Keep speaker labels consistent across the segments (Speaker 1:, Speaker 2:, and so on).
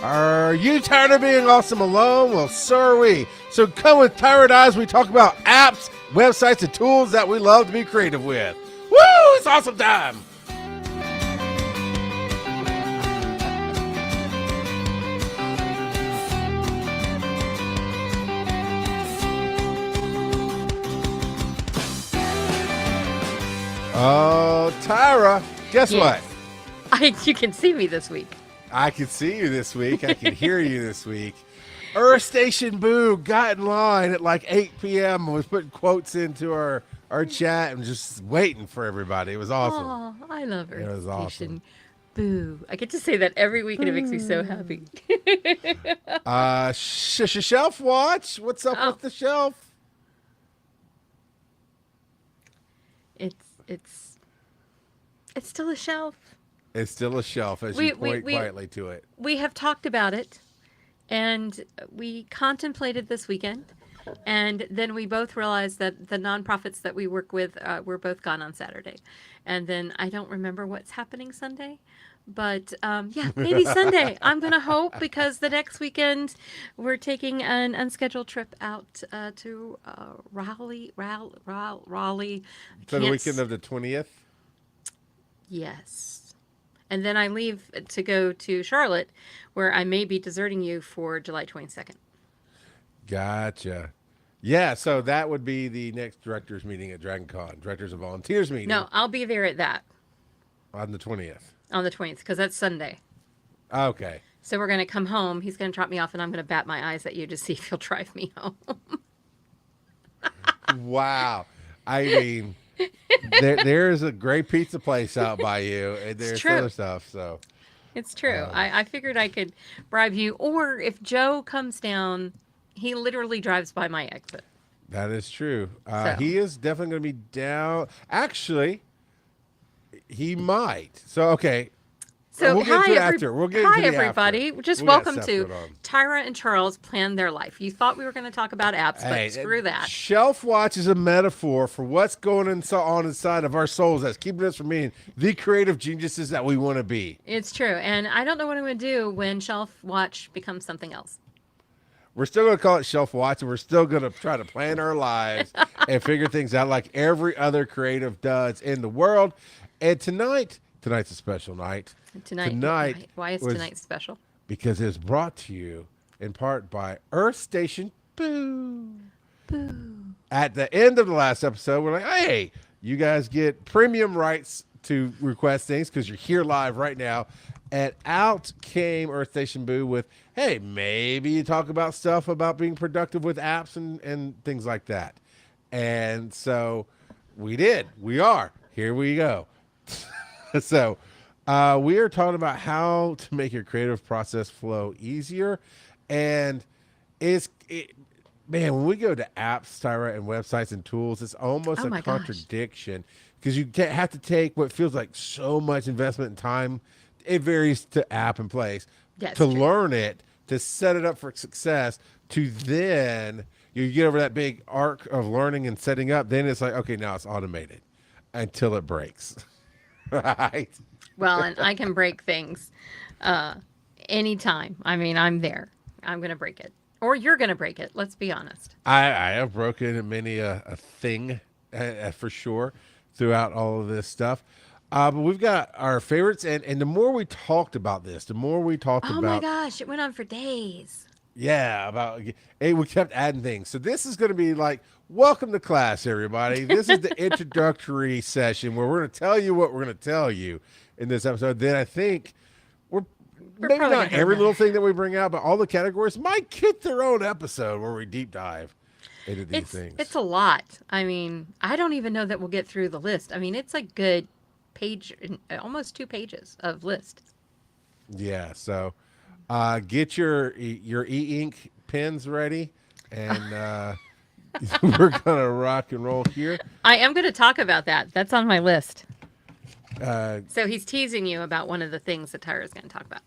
Speaker 1: Are you tired of being awesome alone? Well, so are we. So come with Tyra and I as we talk about apps, websites, and tools that we love to be creative with. Woo! It's awesome time! Oh, Tyra, guess what?
Speaker 2: You can see me this week.
Speaker 1: I can see you this week. I can hear you this week. Earth Station Boo got in line at like 8 p.m. and was putting quotes into our chat and just waiting for everybody. It was awesome.
Speaker 2: Oh, I love Earth
Speaker 1: It was
Speaker 2: Station
Speaker 1: awesome.
Speaker 2: Boo. I get to say that every week and it makes me so happy.
Speaker 1: Shelf Watch. What's up with the shelf?
Speaker 2: It's still a shelf.
Speaker 1: It's still a shelf as you point quietly to it.
Speaker 2: We have talked about it, and we contemplated this weekend, and then we both realized that the nonprofits that we work with were both gone on Saturday. And then I don't remember what's happening Sunday, but yeah, maybe Sunday. I'm going to hope, because the next weekend we're taking an unscheduled trip out to Raleigh.
Speaker 1: So the weekend of the 20th?
Speaker 2: Yes. And then I leave to go to Charlotte, where I may be deserting you for July 22nd.
Speaker 1: Gotcha. Yeah, so that would be the next directors meeting at DragonCon, directors and volunteers meeting.
Speaker 2: No, I'll be there at that.
Speaker 1: On the 20th.
Speaker 2: On the 20th, because that's Sunday.
Speaker 1: Okay.
Speaker 2: So we're going to come home. He's going to drop me off, and I'm going to bat my eyes at you to see if he'll drive me home.
Speaker 1: Wow. I mean, there's a great pizza place out by you, and there's other stuff. So
Speaker 2: it's true. I figured I could bribe you, or if Joe comes down, he literally drives by my exit.
Speaker 1: That is true. He is definitely going to be down. Actually, he might. So, okay.
Speaker 2: So,
Speaker 1: we'll get into it after. We'll get into it
Speaker 2: everybody.
Speaker 1: After.
Speaker 2: Just welcome to Tyra and Charles Plan Their Life. You thought we were going to talk about apps, but screw that.
Speaker 1: Shelf Watch is a metaphor for what's going on inside of our souls that's keeping us from being the creative geniuses that we want to be.
Speaker 2: It's true. And I don't know what I'm going to do when Shelf Watch becomes something else.
Speaker 1: We're still going to call it Shelf Watch, and we're still going to try to plan our lives and figure things out like every other creative does in the world. And tonig's a special night. Tonight.
Speaker 2: Why is tonight special?
Speaker 1: Because it's brought to you in part by Earth Station Boo.
Speaker 2: Boo.
Speaker 1: At the end of the last episode, we're like, hey, you guys get premium rights to request things because you're here live right now. And out came Earth Station Boo with, hey, maybe you talk about stuff about being productive with apps and things like that. And so we did. We are. Here we go. So we are talking about how to make your creative process flow easier. And man, when we go to apps, Tyra, and websites and tools, it's almost a contradiction because you have to take what feels like so much investment and time. It varies to app and place to learn it, to set it up for success, to then you get over that big arc of learning and setting up. Then it's like, okay, now it's automated until it breaks. Right.
Speaker 2: Well, and I can break things anytime. I mean, I'm there. I'm going to break it. Or you're going to break it. Let's be honest.
Speaker 1: I have broken many a thing for sure throughout all of this stuff. But we've got our favorites. And the more we talked about this, the more we talked about. Oh,
Speaker 2: my gosh. It went on for days.
Speaker 1: Yeah. We kept adding things. So this is going to be like, welcome to class, everybody. This is the introductory session where we're going to tell you what we're going to tell you in this episode. Then I think we're maybe not every little thing that we bring out, but all the categories might get their own episode where we deep dive into these things.
Speaker 2: It's a lot. I mean, I don't even know that we'll get through the list. I mean, it's a good page, almost 2 pages of list.
Speaker 1: Yeah. So get your e-ink pens ready, and we're going to rock and roll here.
Speaker 2: I am going to talk about that. That's on my list. So he's teasing you about one of the things that Tyra is going to talk about.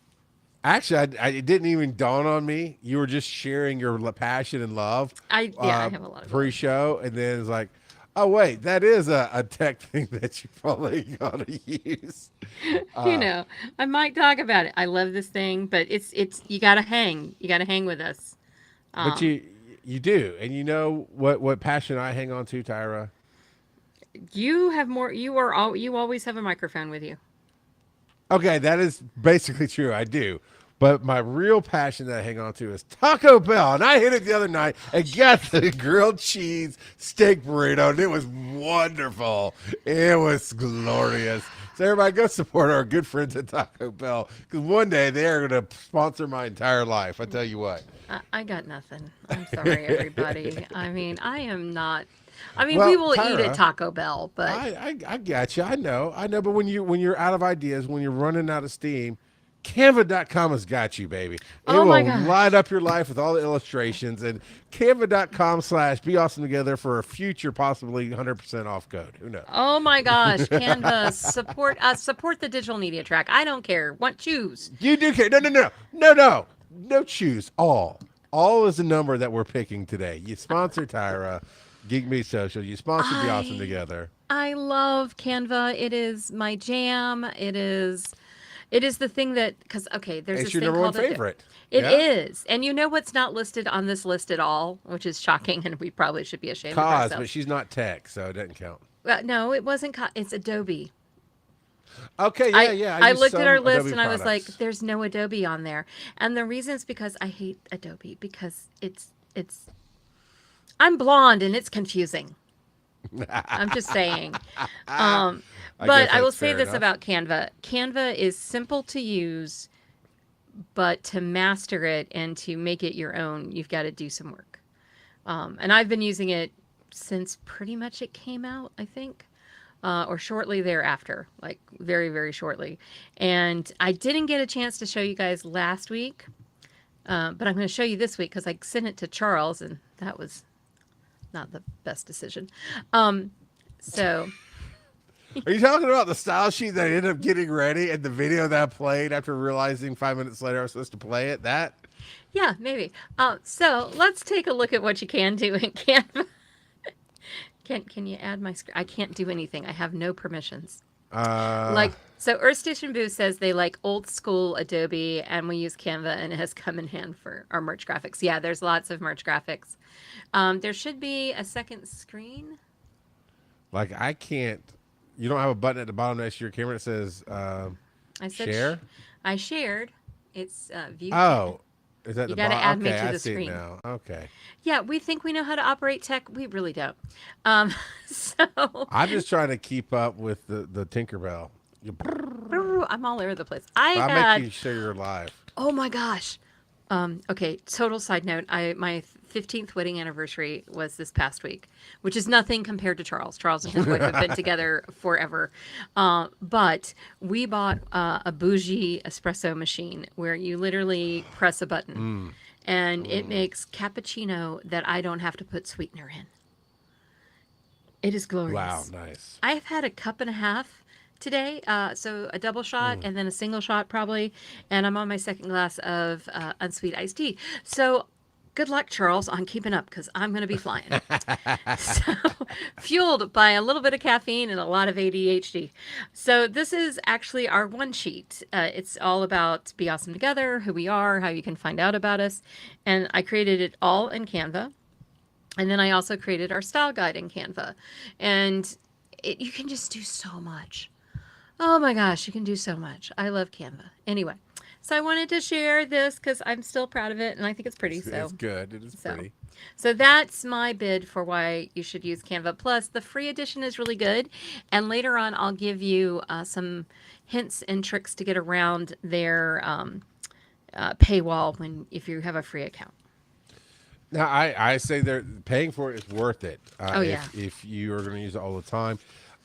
Speaker 1: Actually, it didn't even dawn on me. You were just sharing your passion and love.
Speaker 2: I have a lot of
Speaker 1: pre-show, and then it's like, Oh wait, that is a tech thing that you probably gotta use.
Speaker 2: You
Speaker 1: Uh,
Speaker 2: know, I might talk about it. I love this thing, but it's you got to hang. You got to hang with us.
Speaker 1: but
Speaker 2: Um,
Speaker 1: you do, and you know what passion I hang on to, Tyra.
Speaker 2: you have more. You always have a microphone with you.
Speaker 1: Okay, that is basically true. I do. But my real passion that I hang on to is Taco Bell. And I hit it the other night and got the grilled cheese steak burrito, and it was wonderful. It was glorious. So everybody go support our good friends at Taco Bell, because one day they are going to sponsor my entire life. I tell you what.
Speaker 2: I got nothing. I'm sorry, everybody. I mean, I am not. I mean, we
Speaker 1: Well,
Speaker 2: will eat at
Speaker 1: Tyra,
Speaker 2: Taco Bell, but
Speaker 1: I got you. I know. But when you're out of ideas, when you're running out of steam, Canva.com has got you, baby. It
Speaker 2: oh my
Speaker 1: will light
Speaker 2: gosh.
Speaker 1: up your life with all the illustrations, and Canva.com/be awesome together for a future possibly 100% off code. Who knows?
Speaker 2: Oh my gosh, Canva, support us, support the digital media track. I don't care. What choose?
Speaker 1: You do care. No, choose all. All is the number that we're picking today. You sponsor Tyra, Geek Me Social. You sponsor Be Awesome
Speaker 2: I
Speaker 1: Together.
Speaker 2: I love Canva. It is my jam. It is the thing that because okay, there's
Speaker 1: It's
Speaker 2: this
Speaker 1: your
Speaker 2: thing
Speaker 1: number one
Speaker 2: called a
Speaker 1: favorite.
Speaker 2: it
Speaker 1: Yeah?
Speaker 2: is. And you know what's not listed on this list at all, which is shocking and we probably should be ashamed of
Speaker 1: But
Speaker 2: ourselves.
Speaker 1: she's not tech, so it doesn't count.
Speaker 2: Well, no, it wasn't it's Adobe.
Speaker 1: Okay,
Speaker 2: I
Speaker 1: yeah. I
Speaker 2: I
Speaker 1: use
Speaker 2: looked at our
Speaker 1: some
Speaker 2: list
Speaker 1: Adobe
Speaker 2: and I was like,
Speaker 1: products.
Speaker 2: there's no Adobe on there. And the reason is because I hate Adobe because it's I'm blonde and it's confusing. I'm just saying. Um,
Speaker 1: I
Speaker 2: but
Speaker 1: guess
Speaker 2: I will
Speaker 1: that's
Speaker 2: say
Speaker 1: fair
Speaker 2: this
Speaker 1: enough.
Speaker 2: about Canva. Canva is simple to use, but to master it and to make it your own, you've got to do some work. And I've been using it since pretty much it came out, I think, or shortly thereafter, like very, very shortly. And I didn't get a chance to show you guys last week, but I'm going to show you this week because I sent it to Charles, and that was not the best decision. Um, so
Speaker 1: Are you talking about the style sheet that I ended up getting ready and the video that I played after realizing 5 minutes later I was supposed to play it? That?
Speaker 2: yeah, maybe. So let's take a look at what you can do in Canva. Can you add my screen? I can't do anything. I have no permissions.
Speaker 1: Uh,
Speaker 2: Like so, Earth Station Boo says they like old school Adobe, and we use Canva, and it has come in hand for our merch graphics. Yeah, there's lots of merch graphics. There should be a second screen.
Speaker 1: like I can't. You don't have a button at the bottom next to your camera that says
Speaker 2: I said
Speaker 1: share?
Speaker 2: I shared. It's view chat.
Speaker 1: Oh, is that
Speaker 2: You
Speaker 1: the
Speaker 2: got to
Speaker 1: bottom?
Speaker 2: add me
Speaker 1: Okay,
Speaker 2: to
Speaker 1: I
Speaker 2: the
Speaker 1: see it
Speaker 2: screen.
Speaker 1: now. Okay.
Speaker 2: Yeah, we think we know how to operate tech. We really don't. Um, so
Speaker 1: I'm just trying to keep up with the Tinkerbell.
Speaker 2: I'm all over the place. I
Speaker 1: I'll make
Speaker 2: had
Speaker 1: you show your live.
Speaker 2: Oh my gosh. Okay, total side note. My 15th wedding anniversary was this past week, which is nothing compared to Charles. Charles and his wife have been together forever. But we bought a bougie espresso machine where you literally press a button and it makes cappuccino that I don't have to put sweetener in. It is
Speaker 1: Wow,
Speaker 2: glorious.
Speaker 1: nice.
Speaker 2: I've had a cup and a half today, so a double shot and then a single shot probably, and I'm on my second glass of unsweet iced tea. So good luck, Charles, on keeping up because I'm going to be flying. So fueled by a little bit of caffeine and a lot of ADHD. So this is actually our one sheet. It's all about Be Awesome Together, who we are, how you can find out about us, and I created it all in Canva. And then I also created our style guide in Canva. And you can just do so much. Oh my gosh, you can do so much. I love Canva. Anyway, so I wanted to share this because I'm still proud of it and I think it's pretty.
Speaker 1: It's good. It is
Speaker 2: So,
Speaker 1: pretty.
Speaker 2: so that's my bid for why you should use Canva. Plus, the free edition is really good. And later on, I'll give you some hints and tricks to get around their paywall if you have a free account.
Speaker 1: Now, I say they're paying for it is worth it.
Speaker 2: Oh, yeah.
Speaker 1: If you are going to use it all the time.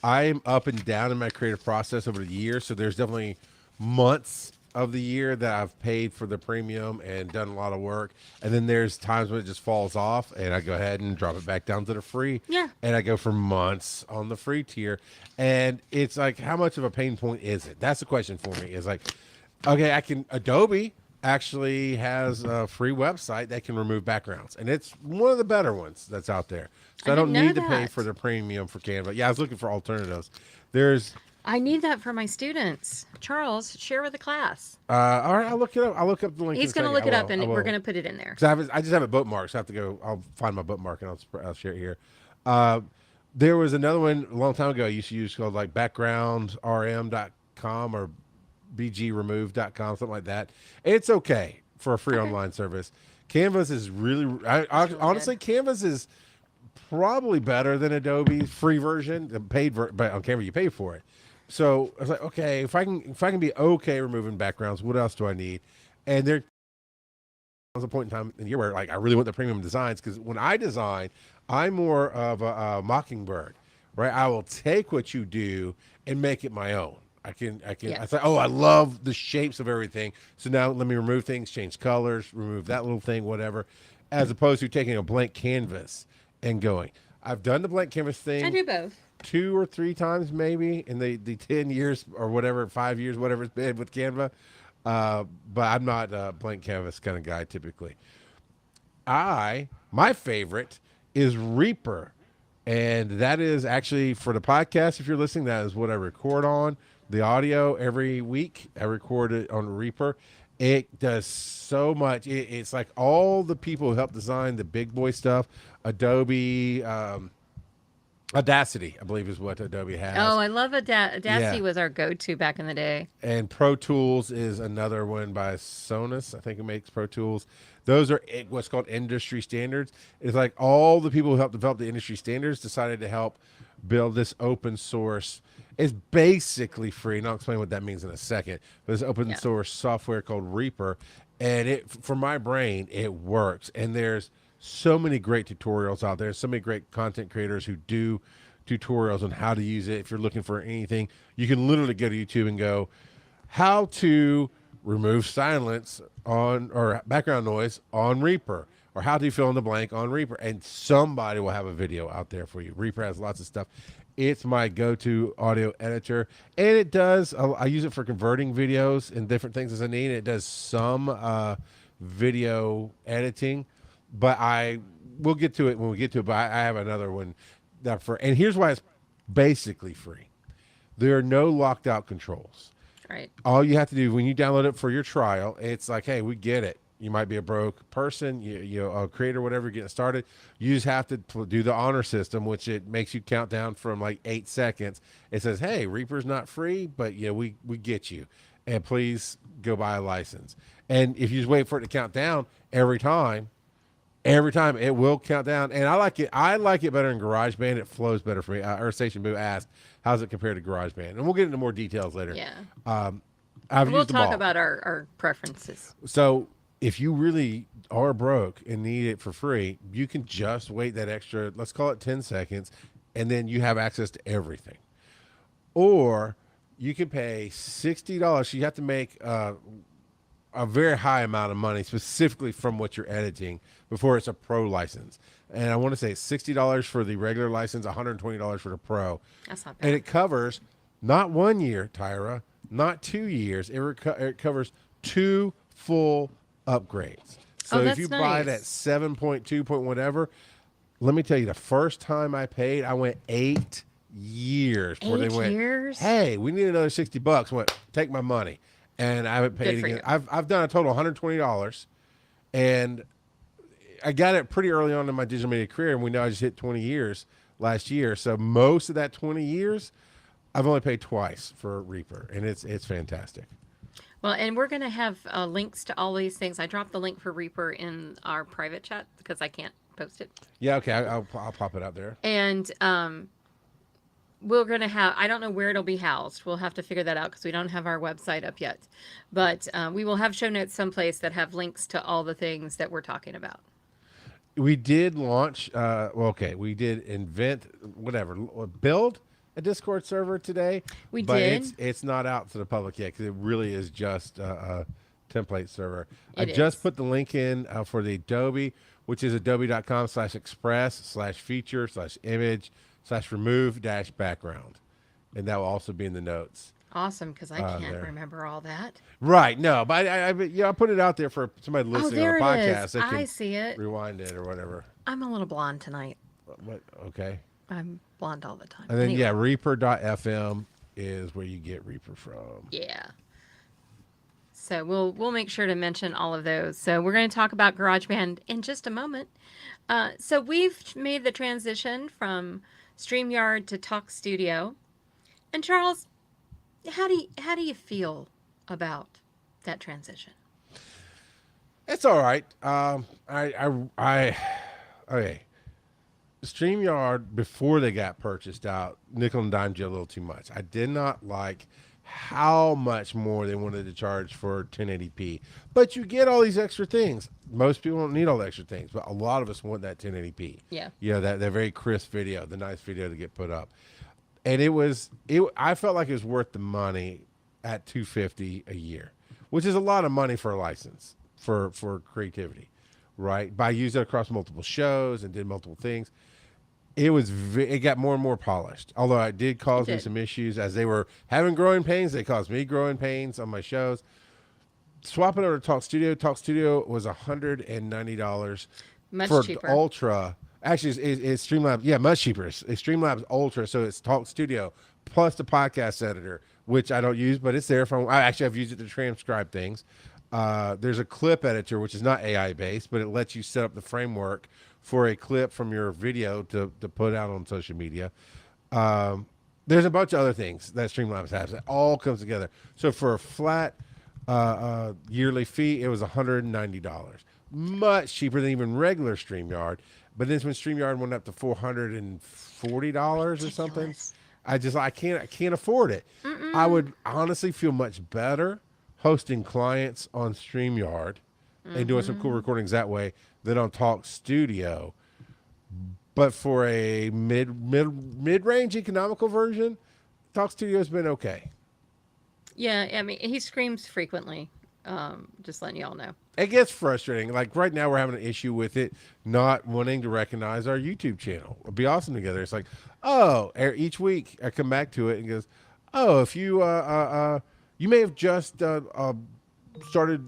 Speaker 1: I'm up and down in my creative process over the years, so there's definitely months of the year that I've paid for the premium and done a lot of work, and then there's times when it just falls off, and I go ahead and drop it back down to the free.
Speaker 2: Yeah.
Speaker 1: And I go for months on the free tier, and it's like, how much of a pain point is it? That's the question for me. Is like, okay, I can Adobe. actually has a free website that can remove backgrounds, and it's one of the better ones that's out there. So
Speaker 2: I
Speaker 1: I don't
Speaker 2: didn't know
Speaker 1: need to pay for
Speaker 2: that.
Speaker 1: the premium for Canva. Yeah, I was looking for alternatives. There's
Speaker 2: I need that for my students. Charles, share with the class.
Speaker 1: all right, I'll look it up. I'll look up the link in
Speaker 2: He's
Speaker 1: a
Speaker 2: going to
Speaker 1: second. I
Speaker 2: look it up
Speaker 1: will. I
Speaker 2: and we're
Speaker 1: will.
Speaker 2: going to put it in there.
Speaker 1: Because I just have it bookmarked, so I have to go. I'll find my bookmark and I'll share it here. Uh, there was another one a long time ago I used to use called like backgroundrm.com or bgremove.com, something like that. It's okay for a free
Speaker 2: Okay.
Speaker 1: online service. Canvas is really,
Speaker 2: It's really
Speaker 1: honestly,
Speaker 2: good.
Speaker 1: Canvas is probably better than Adobe's free version, the but on Canva you pay for it. So I was like, okay, if I can be okay removing backgrounds, what else do I need? And there was a point in time in the year where like I really want the premium designs because when I design, I'm more of a mockingbird, right? I will take what you do and make it my own. I
Speaker 2: Yes.
Speaker 1: say, oh, I love the shapes of everything. So now let me remove things, change colors, remove that little thing, whatever, as opposed to taking a blank canvas and going. I've done the blank canvas
Speaker 2: I
Speaker 1: thing
Speaker 2: do both.
Speaker 1: 2 or 3 times maybe in the 10 years or whatever, 5 years, whatever it's been with Canva. But I'm not a blank canvas kind of guy typically. My favorite is Reaper. And that is actually for the podcast. If you're listening, that is what I record on the audio every week. I record it on Reaper. It does so much. It's like all the people who help design the big boy stuff, Adobe, Audacity, I believe is what Adobe
Speaker 2: Oh,
Speaker 1: has.
Speaker 2: I love Audacity
Speaker 1: Yeah.
Speaker 2: was our go-to back in the day.
Speaker 1: And Pro Tools is another one by Sonos. I think it makes Pro Tools. Those are what's called industry standards. It's like all the people who helped develop the industry standards decided to help build this open source. It's basically free, and I'll explain what that means in a second. But it's open
Speaker 2: Yeah.
Speaker 1: source software called Reaper, and it, for my brain, it works. And there's so many great tutorials out there. So many great content creators who do tutorials on how to use it. If you're looking for anything, you can literally go to YouTube and go, how to remove silence on or background noise on Reaper, or how to fill in the blank on Reaper, and somebody will have a video out there for you. Reaper has lots of stuff. It's my go-to audio editor, and it does. I use it for converting videos and different things as I need. It does some video editing, but we'll get to it when we get to it. But I have another one that and here's why it's basically free. There are no locked out controls.
Speaker 2: Right.
Speaker 1: All you have to do when you download it for your trial, it's like, hey, we get it. You might be a broke person, you a creator, whatever, getting started. You just have to do the honor system, which it makes you count down from like 8 seconds. It says, hey, Reaper's not free, but we get you. And please go buy a license. And if you just wait for it to count down every time it will count down. And I like it better in GarageBand. It flows better for me. Earth Station Boo asked, how's it compared to GarageBand? And we'll get into more details later.
Speaker 2: Yeah.
Speaker 1: I've
Speaker 2: We'll
Speaker 1: used them
Speaker 2: talk
Speaker 1: all.
Speaker 2: about our preferences.
Speaker 1: So if you really are broke and need it for free, you can just wait that extra, let's call it 10 seconds, and then you have access to everything. Or you can pay $60. You have to make a very high amount of money specifically from what you're editing before it's a pro license. And I want to say it's $60 for the regular license, $120 for the pro.
Speaker 2: That's not
Speaker 1: And
Speaker 2: bad.
Speaker 1: it covers not 1 year, Tyra, not 2 years. It covers 2 full upgrades. So
Speaker 2: Oh,
Speaker 1: if
Speaker 2: that's
Speaker 1: you buy that
Speaker 2: nice.
Speaker 1: 7.2 point whatever, let me tell you, the first time I paid, I went 8 years before they
Speaker 2: 8
Speaker 1: went,
Speaker 2: years?
Speaker 1: hey, we need another $60. I went, take my money. And I haven't paid
Speaker 2: Good for
Speaker 1: again.
Speaker 2: you.
Speaker 1: I've done a total of $120, and I got it pretty early on in my digital media career, and we know I just hit 20 years last year. So most of that 20 years, I've only paid twice for Reaper, and it's fantastic.
Speaker 2: Well, and we're going to have links to all these things. I dropped the link for Reaper in our private chat because I can't post it.
Speaker 1: Yeah, okay, I'll pop it out there.
Speaker 2: And we're going to have, I don't know where it'll be housed. We'll have to figure that out because we don't have our website up yet. But we will have show notes someplace that have links to all the things that we're talking about.
Speaker 1: We did launch, we did build a Discord server today.
Speaker 2: We
Speaker 1: but
Speaker 2: did.
Speaker 1: It's not out to the public yet because it really is just a template server. I
Speaker 2: It
Speaker 1: just
Speaker 2: is.
Speaker 1: put the link in for the Adobe, which is adobe.com/express/feature/image/remove-background. And that will also be in the notes.
Speaker 2: Awesome, because I can't
Speaker 1: there.
Speaker 2: remember all that.
Speaker 1: Right. No, but I put it out there for somebody
Speaker 2: Oh,
Speaker 1: listening on a
Speaker 2: there it is.
Speaker 1: podcast that
Speaker 2: I
Speaker 1: can
Speaker 2: see it.
Speaker 1: rewind it or whatever.
Speaker 2: I'm a little blonde tonight.
Speaker 1: What? Okay.
Speaker 2: I'm blonde all the time.
Speaker 1: And then yeah,
Speaker 2: Anyway,
Speaker 1: Reaper.fm is where you get Reaper from.
Speaker 2: yeah. So we'll make sure to mention all of those. So we're going to talk about GarageBand in just a moment. So we've made the transition from StreamYard to Talk Studio. And Charles, how do you feel about that transition?
Speaker 1: It's all right. Okay. StreamYard, before they got purchased out, nickel and dimed you a little too much. I did not like how much more they wanted to charge for 1080p. But you get all these extra things. Most people don't need all the extra things, but a lot of us want that 1080p.
Speaker 2: Yeah.
Speaker 1: You know, that very crisp video, the nice video to get put up. And I felt like it was worth the money at $250 a year, which is a lot of money for a license for creativity, right? By using it across multiple shows and did multiple things, it got more and more polished. Although it did cause me some issues as they were having growing pains. They caused me growing pains on my shows. Swapping over to Talk Studio was $190
Speaker 2: Much
Speaker 1: for
Speaker 2: cheaper.
Speaker 1: Ultra. Actually, it's StreamLabs. Yeah, much cheaper. It's StreamLabs Ultra, so it's Talk Studio plus the podcast editor, which I don't use, but it's there. I've used it to transcribe things. There's a clip editor, which is not AI based, but it lets you set up the framework for a clip from your video to put out on social media. There's a bunch of other things that StreamLabs has. It all comes together. So for a flat yearly fee, it was $190, much cheaper than even regular StreamYard. But then when StreamYard went up to $440 or something, I can't afford it.
Speaker 2: Mm-mm.
Speaker 1: I would honestly feel much better hosting clients on StreamYard and doing some cool recordings that way than on Talk Studio. But for a mid-range economical version, Talk Studio has been okay.
Speaker 2: Yeah, I mean, he screams frequently. Just letting y'all know.
Speaker 1: It gets frustrating. Like right now, we're having an issue with it not wanting to recognize our YouTube channel. It'll be awesome together. It's like, each week I come back to it and goes, if you you may have just started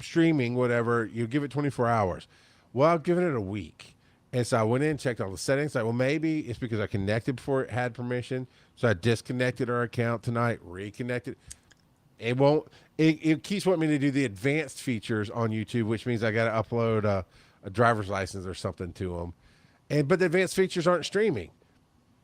Speaker 1: streaming, whatever. You give it 24 hours. Well, I've given it a week. And so I went in and checked all the settings. Like, well, maybe it's because I connected before it had permission. So I disconnected our account tonight, reconnected. It won't. It keeps wanting me to do the advanced features on YouTube, which means I got to upload a driver's license or something to them. But the advanced features aren't streaming.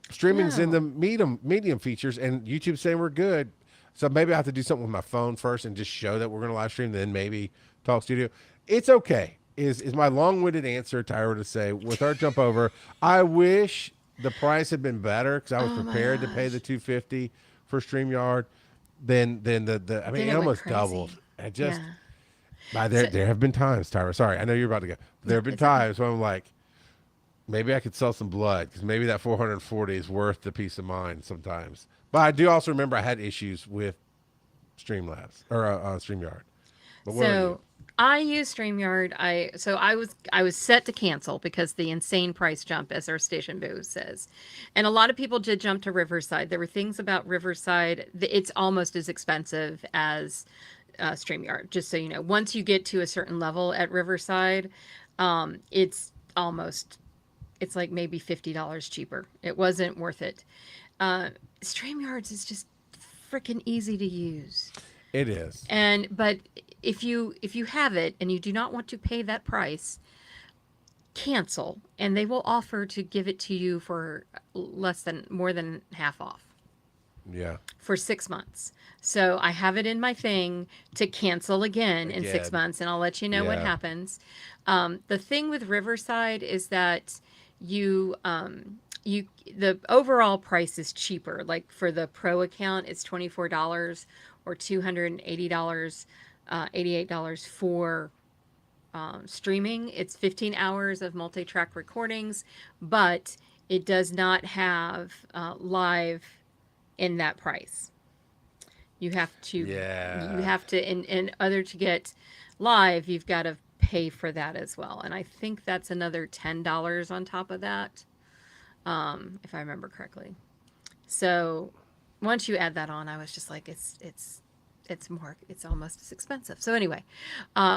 Speaker 1: Streaming's in the medium features, and YouTube's saying we're good. So maybe I have to do something with my phone first and just show that we're going to live stream, then maybe Talk Studio. It's okay. Is my long-winded answer, Tyra, to say with our jump over, I wish the price had been better because I was prepared to pay the $250 for StreamYard. Then it almost doubled. There have been times, Tyra. Sorry, I know you're about to go. There have been times when I'm like, maybe I could sell some blood because maybe that 440 is worth the peace of mind sometimes. But I do also remember I had issues with StreamLabs or StreamYard. But where are you?
Speaker 2: I use StreamYard. I was set to cancel because the insane price jump, as our station boo says, and a lot of people did jump to Riverside. There were things about Riverside. It's almost as expensive as StreamYard. Just so you know, once you get to a certain level at Riverside, it's like maybe $50 cheaper. It wasn't worth it. StreamYards is just freaking easy to use.
Speaker 1: It is.
Speaker 2: But if you have it and you do not want to pay that price, cancel, and they will offer to give it to you for more than half off.
Speaker 1: Yeah.
Speaker 2: For 6 months. So I have it in my thing to cancel again in 6 months, and I'll let you know what happens. The thing with Riverside is that the overall price is cheaper. Like for the pro account, it's $24 or $280, $88 for streaming. It's 15 hours of multi-track recordings, but it does not have live in that price. You have to, in order to get live, you've got to pay for that as well. And I think that's another $10 on top of that, if I remember correctly. So once you add that on, I was just like, it's almost as expensive. So anyway,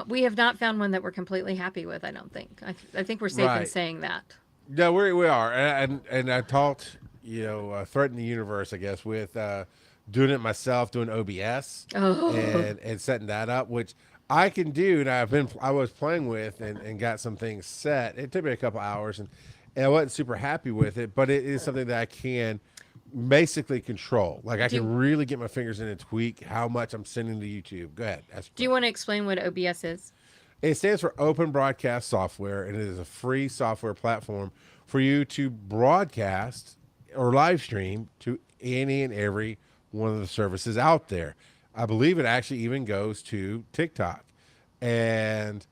Speaker 2: we have not found one that we're completely happy with. I don't think. I think we're safe in
Speaker 1: Right.
Speaker 2: saying that.
Speaker 1: No, we are, and I talked, threatened the universe, I guess, with doing it myself, doing OBS,
Speaker 2: Oh,
Speaker 1: and setting that up, which I can do. And I was playing with and got some things set. It took me a couple hours, and I wasn't super happy with it, but it is something that I can basically control. Like I
Speaker 2: do you,
Speaker 1: can really get my fingers in and tweak how much I'm sending to YouTube. Go ahead, ask a
Speaker 2: do you
Speaker 1: question.
Speaker 2: want to explain what OBS is?
Speaker 1: It stands for Open Broadcast Software, and it is a free software platform for you to broadcast or live stream to any and every one of the services out there. I believe it actually even goes to TikTok, and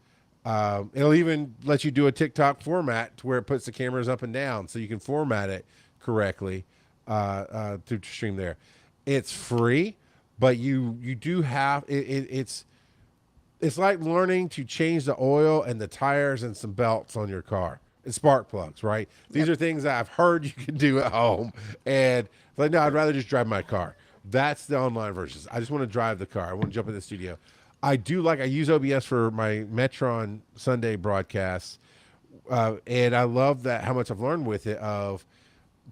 Speaker 1: it'll even let you do a TikTok format to where it puts the cameras up and down, so you can format it correctly to stream there. It's free, but you do have it's like learning to change the oil and the tires and some belts on your car. And spark plugs, right? These
Speaker 2: Yep.
Speaker 1: are things that I've heard you can do at home. And like, no, I'd rather just drive my car. That's the online versions. I just want to drive the car. I want to jump in the studio. I use OBS for my Metron Sunday broadcasts. And I love that how much I've learned with it of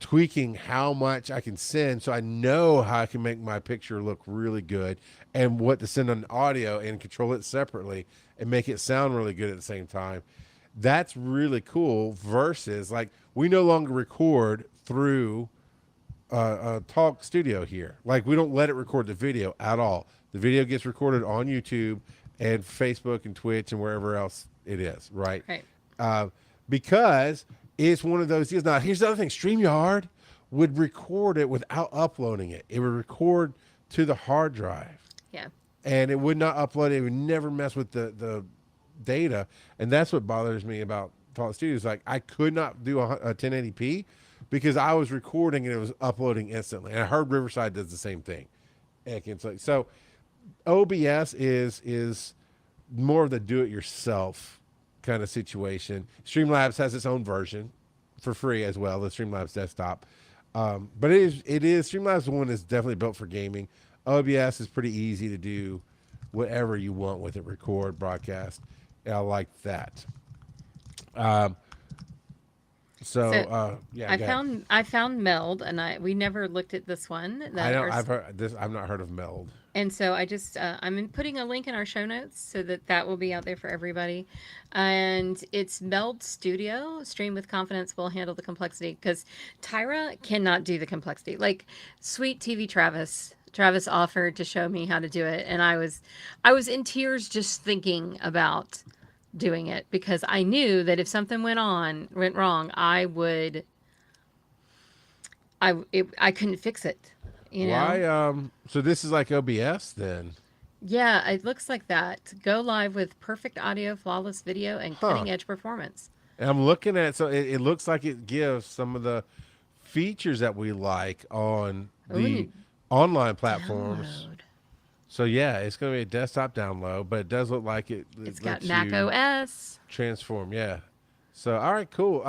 Speaker 1: tweaking how much I can send so I know how I can make my picture look really good and what to send on audio and control it separately and make it sound really good at the same time. That's really cool versus like we no longer record through a talk studio here. Like we don't let it record the video at all. The video gets recorded on YouTube and Facebook and Twitch and wherever else it is, right?
Speaker 2: Right.
Speaker 1: uh, because it's one of those deals. Now, here's the other thing: StreamYard would record it without uploading it. It would record to the hard drive,
Speaker 2: Yeah.
Speaker 1: and it would not upload it. It would never mess with the data, and that's what bothers me about Talk Studios. Like, I could not do a 1080p because I was recording and it was uploading instantly. And I heard Riverside does the same thing. And it's like, so OBS is more of the do-it-yourself kind of situation. StreamLabs has its own version for free as well, the StreamLabs desktop. But it is StreamLabs one is definitely built for gaming. OBS is pretty easy to do whatever you want with it, record, broadcast. And I like that. Um, so
Speaker 2: So
Speaker 1: yeah,
Speaker 2: I
Speaker 1: go ahead.
Speaker 2: found Meld, and we never looked at this one.
Speaker 1: I
Speaker 2: That
Speaker 1: know
Speaker 2: our
Speaker 1: I've heard this. I've not heard of Meld.
Speaker 2: And so I just putting a link in our show notes so that will be out there for everybody. And it's Meld Studio. Stream with confidence will handle the complexity because Tyra cannot do the complexity. Like sweet TV Travis. Travis offered to show me how to do it, and I was in tears just thinking about doing it because I knew that if something went wrong, I couldn't fix it. You know.
Speaker 1: Why? So this is like OBS then,
Speaker 2: Yeah, it looks like that. Go live with perfect audio, flawless video, and
Speaker 1: huh?
Speaker 2: cutting edge performance.
Speaker 1: And I'm looking at so it looks like it gives some of the features that we like on the
Speaker 2: Ooh,
Speaker 1: online platforms.
Speaker 2: download.
Speaker 1: So yeah, it's going to be a desktop download, but it does look like
Speaker 2: It's
Speaker 1: it
Speaker 2: got
Speaker 1: lets
Speaker 2: Mac
Speaker 1: you
Speaker 2: OS.
Speaker 1: transform. Yeah. So all right, cool.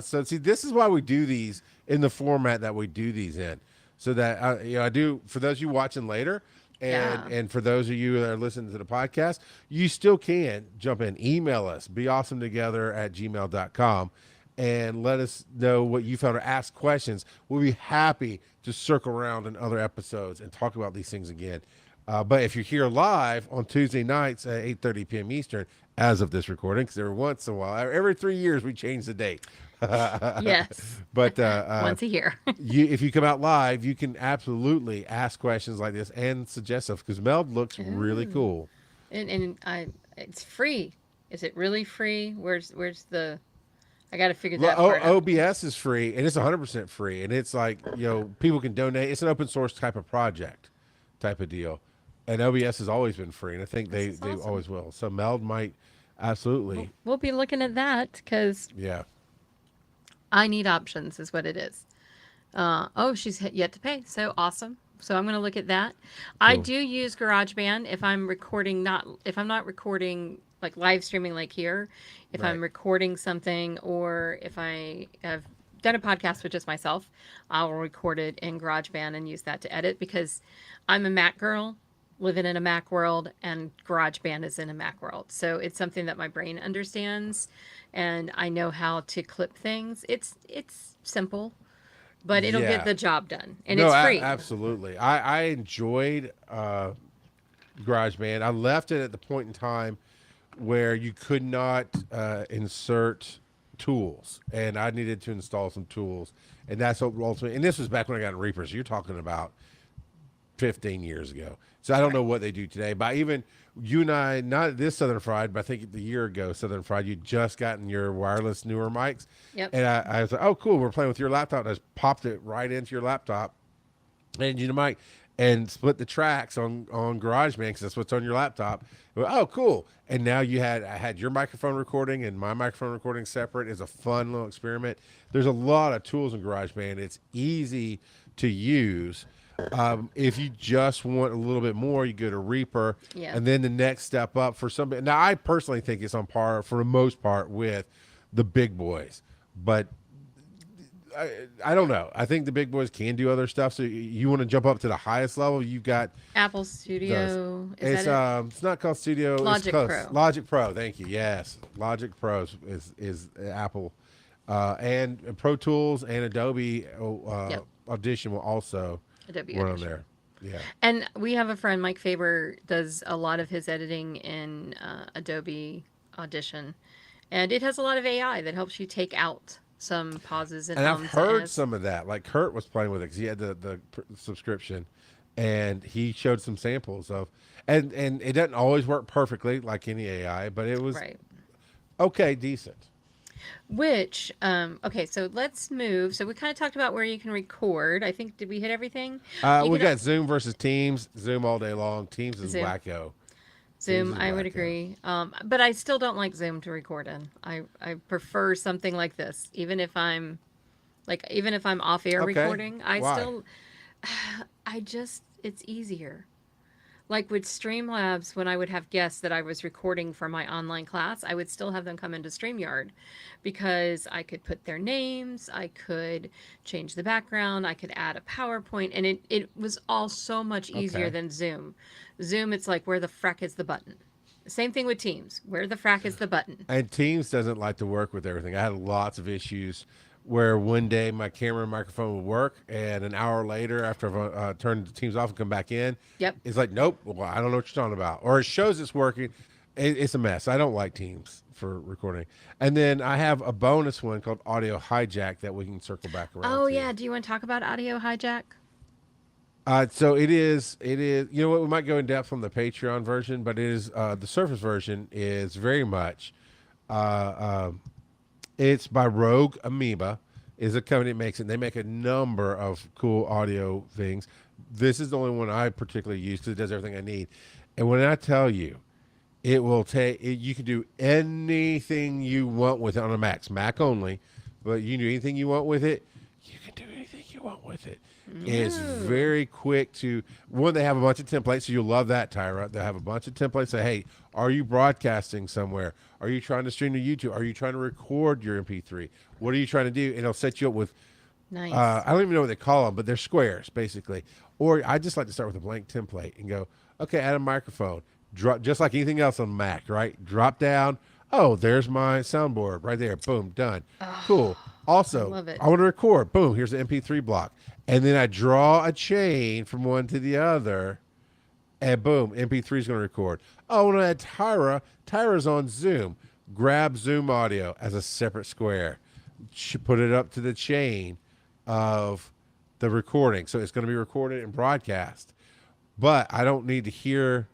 Speaker 1: So see, this is why we do these in the format that we do these in, so that I do for those of you watching later,
Speaker 2: Yeah.
Speaker 1: and for those of you that are listening to the podcast, you still can jump in, email us, beawesometogether@gmail.com, and let us know what you found or ask questions. We'll be happy to circle around in other episodes and talk about these things again. But if you're here live on Tuesday nights at 8:30 p.m. Eastern, as of this recording, because every once in a while, every 3 years, we change the date.
Speaker 2: Yes.
Speaker 1: But
Speaker 2: Once a year.
Speaker 1: if you come out live, you can absolutely ask questions like this and suggest stuff because Meld looks really
Speaker 2: Ooh.
Speaker 1: cool.
Speaker 2: And it's free. Is it really free? Where's the? I got to figure
Speaker 1: Well,
Speaker 2: that part out.
Speaker 1: OBS is free and it's 100% free, and it's like people can donate. It's an open source type of project, type of deal, and OBS has always been free, and I think
Speaker 2: This
Speaker 1: they
Speaker 2: is
Speaker 1: they
Speaker 2: awesome.
Speaker 1: always will. So Meld might absolutely,
Speaker 2: We'll be looking at that because
Speaker 1: yeah.
Speaker 2: I need options, is what it is. Oh, she's yet to pay. So awesome. So I'm going to look at that. I
Speaker 1: Cool.
Speaker 2: do use GarageBand if I'm recording, not if I'm not recording like live streaming like here. If
Speaker 1: Right.
Speaker 2: I'm recording something or if I have done a podcast with just myself, I'll record it in GarageBand and use that to edit because I'm a Mac girl living in a Mac world and GarageBand is in a Mac world. So it's something that my brain understands and I know how to clip things. It's simple, but it'll get
Speaker 1: Yeah.
Speaker 2: the job done and
Speaker 1: No,
Speaker 2: it's free.
Speaker 1: absolutely. I enjoyed GarageBand. I left it at the point in time where you could not insert tools, and I needed to install some tools, and that's what ultimately. And this was back when I got in Reaper. So you're talking about 15 years ago. So I don't know
Speaker 2: Right.
Speaker 1: what they do today. But even you and I, not this Southern Fried, but I think the year ago, Southern Fried, you just gotten your wireless newer mics.
Speaker 2: Yep.
Speaker 1: And I was like, oh, cool. We're playing with your laptop. And I just popped it right into your laptop and you know, mic and split the tracks on GarageBand because that's what's on your laptop. Oh, cool! And now I had your microphone recording and my microphone recording separate. It's a fun little experiment. There's a lot of tools in GarageBand. It's easy to use. If you just want a little bit more, you go to Reaper,
Speaker 2: Yeah.
Speaker 1: and then the next step up for somebody. Now, I personally think it's on par for the most part with the big boys, but I don't know. I think the big boys can do other stuff. So you want to jump up to the highest level? You've got
Speaker 2: Apple Studio.
Speaker 1: it's
Speaker 2: Is that
Speaker 1: it's not called Studio. It's
Speaker 2: Logic
Speaker 1: close.
Speaker 2: Pro.
Speaker 1: Logic Pro. Thank you. Yes, Logic Pro is Apple, and Pro Tools and Adobe
Speaker 2: Yep.
Speaker 1: Audition will also
Speaker 2: it? Adobe
Speaker 1: run on
Speaker 2: Audition.
Speaker 1: there. Yeah.
Speaker 2: And we have a friend, Mike Faber, does a lot of his editing in Adobe Audition. And it has a lot of AI that helps you take out some pauses and
Speaker 1: And I've
Speaker 2: ums.
Speaker 1: heard some of that. Like Kurt was playing with it because he had the subscription, and he showed some samples of, and it doesn't always work perfectly like any AI, but it was
Speaker 2: Right.
Speaker 1: okay, decent.
Speaker 2: Which, okay, so let's move. So we kind of talked about where you can record. I think, did we hit everything? You
Speaker 1: We
Speaker 2: can
Speaker 1: got Zoom versus Teams. Zoom all day long. Teams is
Speaker 2: Zoom.
Speaker 1: wacko. Teams
Speaker 2: Zoom,
Speaker 1: is
Speaker 2: I would
Speaker 1: wacko.
Speaker 2: agree. But I still don't like Zoom to record in. I prefer something like this. Even if I'm off air
Speaker 1: Okay.
Speaker 2: recording,
Speaker 1: Why?
Speaker 2: it's easier. Like with StreamLabs, when I would have guests that I was recording for my online class, I would still have them come into StreamYard because I could put their names, I could change the background, I could add a PowerPoint, and it was all so much easier
Speaker 1: Okay.
Speaker 2: than Zoom. Zoom, it's like, where the frack is the button? Same thing with Teams. Where the frack is the button?
Speaker 1: And Teams doesn't like to work with everything. I had lots of issues where one day my camera and microphone would work, and an hour later, after I've turned the Teams off and come back in,
Speaker 2: Yep.
Speaker 1: it's like, nope, well, I don't know what you're talking about. Or it shows it's working. It's a mess. I don't like Teams for recording. And then I have a bonus one called Audio Hijack that we can circle back around
Speaker 2: Oh,
Speaker 1: to.
Speaker 2: yeah. Do you want to talk about Audio Hijack?
Speaker 1: So you know what, we might go in depth on the Patreon version, but the Surface version is very much, it's by Rogue Amoeba, is a company that makes it. They make a number of cool audio things. This is the only one I particularly use because it does everything I need. And when I tell you, it will you can do anything you want with it on a Mac only, but you can do anything you want with it. You can do anything you want with it. It's very quick to, one, they have a bunch of templates, so you'll love that, Tyra. They'll have a bunch of templates. Say, hey, are you broadcasting somewhere? Are you trying to stream to YouTube? Are you trying to record your MP3? What are you trying to do? And it'll set you up with,
Speaker 2: Nice.
Speaker 1: I don't even know what they call them, but they're squares, basically. Or I just like to start with a blank template and go, okay, add a microphone. Drop, just like anything else on Mac, right? Drop down. Oh, there's my soundboard right there. Boom, done. Cool. Also,
Speaker 2: love it.
Speaker 1: I want to record. Boom, here's the MP3 block. And then I draw a chain from one to the other, and boom, MP3 is going to record. Oh, I want to add Tyra. Tyra's on Zoom. Grab Zoom audio as a separate square. Put it up to the chain of the recording. So it's going to be recorded and broadcast. But I don't need to hear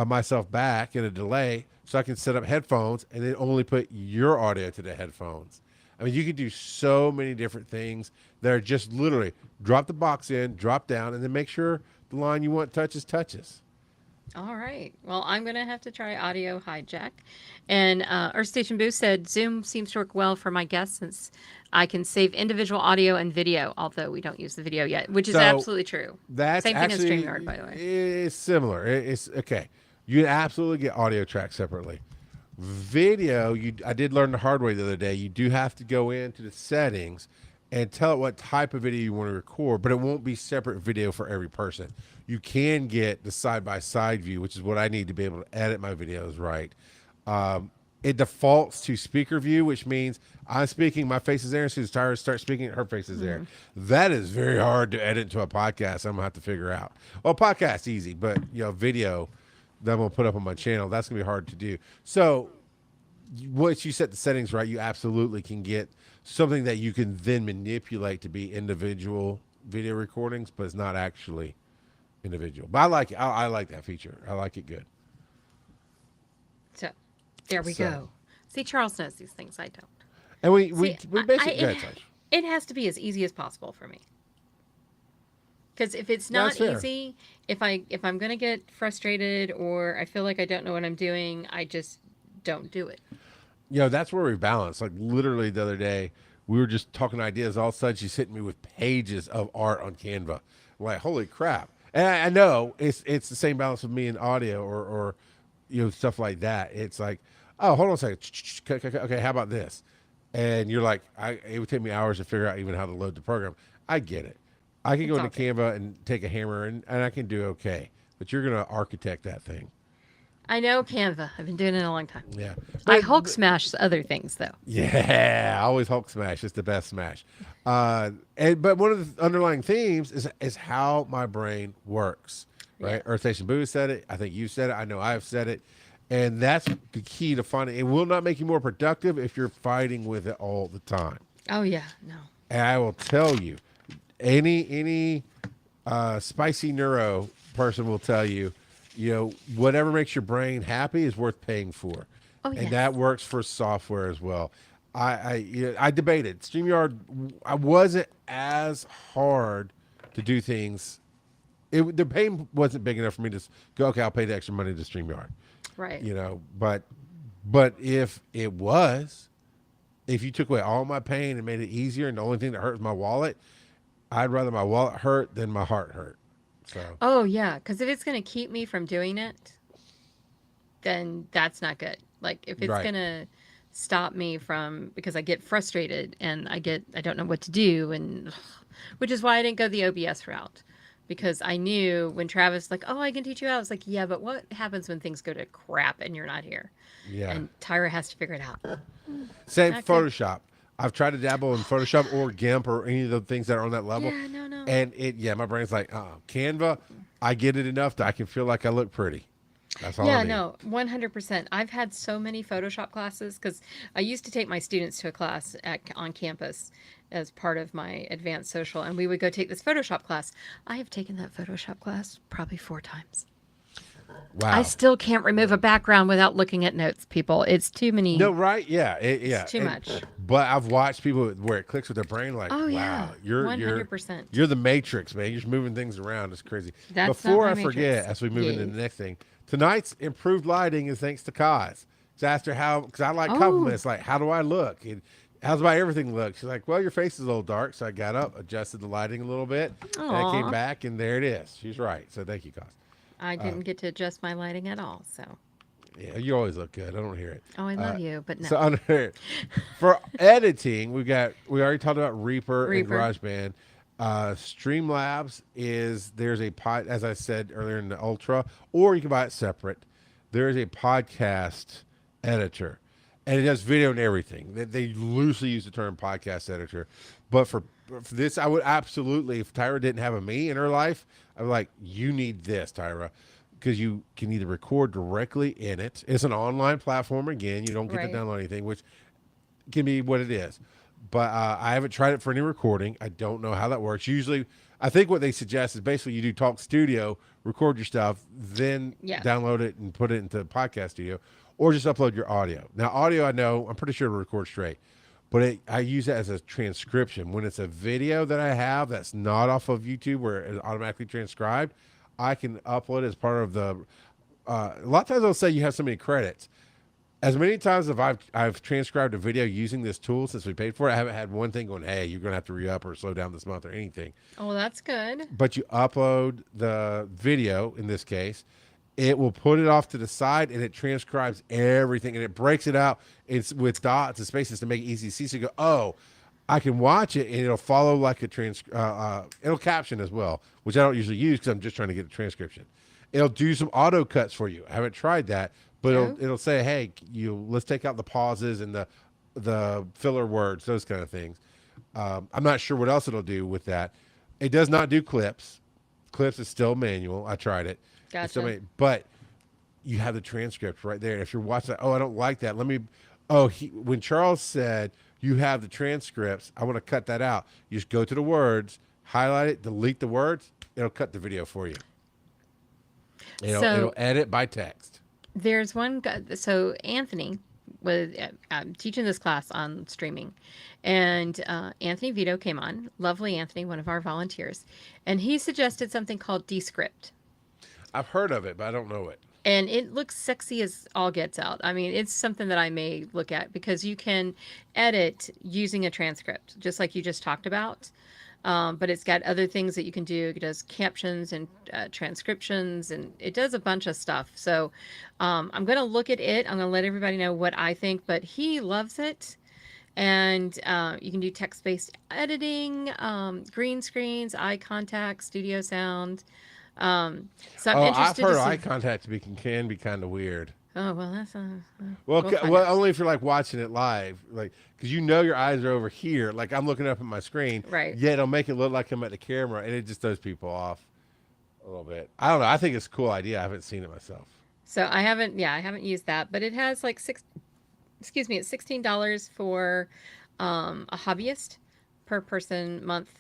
Speaker 1: myself back in a delay, so I can set up headphones and then only put your audio to the headphones. I mean, you can do so many different things that are just literally drop the box in, drop down, and then make sure the line you want touches.
Speaker 2: All right. Well, I'm going to have to try Audio Hijack. And our station boost said Zoom seems to work well for my guests since I can save individual audio and video, although we don't use the video yet, which is
Speaker 1: So,
Speaker 2: absolutely true.
Speaker 1: That's
Speaker 2: Same thing as
Speaker 1: actually,
Speaker 2: StreamYard, by the way.
Speaker 1: it's similar. It's okay. You can absolutely get audio tracks separately. Video, I did learn the hard way the other day. You do have to go into the settings and tell it what type of video you want to record, but it won't be separate video for every person. You can get the side-by-side view, which is what I need to be able to edit my videos right. It defaults to speaker view, which means I'm speaking, my face is there, and as soon as Tyra starts speaking, her face is there. That is very hard to edit into a podcast. I'm gonna have to figure out. Well, podcast easy, but video that I'm gonna put up on my channel, that's gonna be hard to do. So once you set the settings right, you absolutely can get something that you can then manipulate to be individual video recordings, but it's not actually individual. But I like it. I like that feature. I like it good.
Speaker 2: So there we go. See, Charles knows these things. I don't.
Speaker 1: And we basically
Speaker 2: it has to be as easy as possible for me. Because if it's not easy, if I'm gonna get frustrated or I feel like I don't know what I'm doing, I just don't do it.
Speaker 1: That's where we balance. Like literally the other day, we were just talking ideas. All of a sudden, she's hitting me with pages of art on Canva. I'm like, holy crap! And I know it's the same balance with me in audio or stuff like that. It's like, oh, hold on a second. Okay, how about this? And you're like, it would take me hours to figure out even how to load the program. I get it. I can go into Canva and take a hammer and I can do okay. But you're gonna architect that thing.
Speaker 2: I know Canva. I've been doing it a long time.
Speaker 1: Yeah.
Speaker 2: I Hulk smash other things though.
Speaker 1: Yeah, I always Hulk smash. It's the best smash. But one of the underlying themes is how my brain works. Right? Yeah. Earth Station Boo said it. I think you said it. I know I've said it. And that's the key to finding. It will not make you more productive if you're fighting with it all the time.
Speaker 2: Oh yeah, no.
Speaker 1: And I will tell you, any spicy neuro person will tell you, whatever makes your brain happy is worth paying for.
Speaker 2: Oh, yes.
Speaker 1: And that works for software as well. I debated StreamYard. I wasn't as hard to do things. The pain wasn't big enough for me to go, okay, I'll pay the extra money to StreamYard.
Speaker 2: Right.
Speaker 1: But if it was, if you took away all my pain and made it easier, and the only thing that hurts my wallet, I'd rather my wallet hurt than my heart hurt. So.
Speaker 2: Oh yeah, because if it's going to keep me from doing it, then that's not good. Like if it's going to stop me from, because I get frustrated and I don't know what to do, and which is why I didn't go the OBS route, because I knew when Travis like, oh, I can teach you out. I was like, yeah, but what happens when things go to crap and you're not here? Yeah. And Tyra has to figure it out.
Speaker 1: Same Photoshop. I've tried to dabble in Photoshop or GIMP or any of the things that are on that level.
Speaker 2: Yeah, no.
Speaker 1: And my brain's like, Canva, I get it enough that I can feel like I look pretty. That's all I need.
Speaker 2: No, 100%. I've had so many Photoshop classes because I used to take my students to a class on campus as part of my advanced social, and we would go take this Photoshop class. I have taken that Photoshop class probably 4 times.
Speaker 1: Wow.
Speaker 2: I still can't remove a background without looking at notes, people. It's too many.
Speaker 1: No, right? Yeah.
Speaker 2: It's too much.
Speaker 1: But I've watched people where it clicks with their brain like,
Speaker 2: oh,
Speaker 1: wow,
Speaker 2: yeah.
Speaker 1: you're
Speaker 2: 100%.
Speaker 1: You're the Matrix, man. You're just moving things around. It's crazy.
Speaker 2: That's
Speaker 1: Before
Speaker 2: not
Speaker 1: I
Speaker 2: my
Speaker 1: forget,
Speaker 2: Matrix.
Speaker 1: as we move into the next thing, tonight's improved lighting is thanks to Kaz. Just asked her how, because I like compliments, like, how do I look? And how's my everything look? She's like, well, your face is a little dark. So I got up, adjusted the lighting a little bit, and I came back, and there it is. She's right. So thank you, Kaz.
Speaker 2: I didn't get to adjust my lighting at all, so.
Speaker 1: Yeah, you always look good. I don't hear it.
Speaker 2: Oh, I love you, but no.
Speaker 1: So for editing, we already talked about Reaper. And GarageBand. StreamLabs there's a pod, as I said earlier in the Ultra, or you can buy it separate. There is a podcast editor, and it does video and everything. They loosely use the term podcast editor, but for this, I would absolutely, if Tyra didn't have a me in her life, I'd be like, you need this, Tyra, because you can either record directly in it. It's an online platform. Again, you don't get to download anything, which can be what it is. But I haven't tried it for any recording. I don't know how that works. Usually, I think what they suggest is basically you do Talk Studio, record your stuff, then download it and put it into Podcast Studio, or just upload your audio. Now, audio, I know, I'm pretty sure it'll record straight. But I use it as a transcription. When it's a video that I have that's not off of YouTube where it's automatically transcribed, I can upload it as part of the a lot of times they'll say you have so many credits. As many times as I've transcribed a video using this tool since we paid for it, I haven't had one thing going, hey, you're going to have to re-up or slow down this month or anything.
Speaker 2: Oh, well, that's good.
Speaker 1: But you upload the video, in this case, it will put it off to the side and it transcribes everything and it breaks it out with dots and spaces to make it easy to see. So you go, oh, I can watch it and it'll follow like a it'll caption as well, which I don't usually use because I'm just trying to get a transcription. It'll do some auto cuts for you. I haven't tried that, but
Speaker 2: Oh.
Speaker 1: it'll say, hey, let's take out the pauses and the filler words, those kind of things. I'm not sure what else it'll do with that. It does not do clips. Clips is still manual. I tried it. It's still
Speaker 2: Gotcha.
Speaker 1: but you have the transcript right there. If you're watching that, oh, I don't like that. When Charles said you have the transcripts, I want to cut that out. You just go to the words, highlight it, delete the words. It'll cut the video for you. It'll
Speaker 2: So
Speaker 1: edit by text.
Speaker 2: there's one guy. So Anthony was teaching this class on streaming, and Anthony Vito came on. Lovely Anthony, one of our volunteers, and he suggested something called Descript.
Speaker 1: I've heard of it, but I don't know it.
Speaker 2: And it looks sexy as all gets out. I mean, it's something that I may look at because you can edit using a transcript, just like you just talked about. But it's got other things that you can do. It does captions and transcriptions, and it does a bunch of stuff. So I'm going to look at it. I'm going to let everybody know what I think, but he loves it. And you can do text-based editing, green screens, eye contact, studio sound. So I'm
Speaker 1: I've
Speaker 2: interested
Speaker 1: heard
Speaker 2: to see.
Speaker 1: eye contact can be kind of weird.
Speaker 2: Oh, well, that's
Speaker 1: Well,
Speaker 2: we'll find
Speaker 1: well,
Speaker 2: out.
Speaker 1: only if you're like watching it live, like because your eyes are over here. Like I'm looking up at my screen,
Speaker 2: Right.
Speaker 1: yet it'll make it look like I'm at the camera, and it just throws people off a little bit. I don't know. I think it's a cool idea. I haven't seen it myself.
Speaker 2: So I haven't used that, but it has like it's $16 for a hobbyist per person month,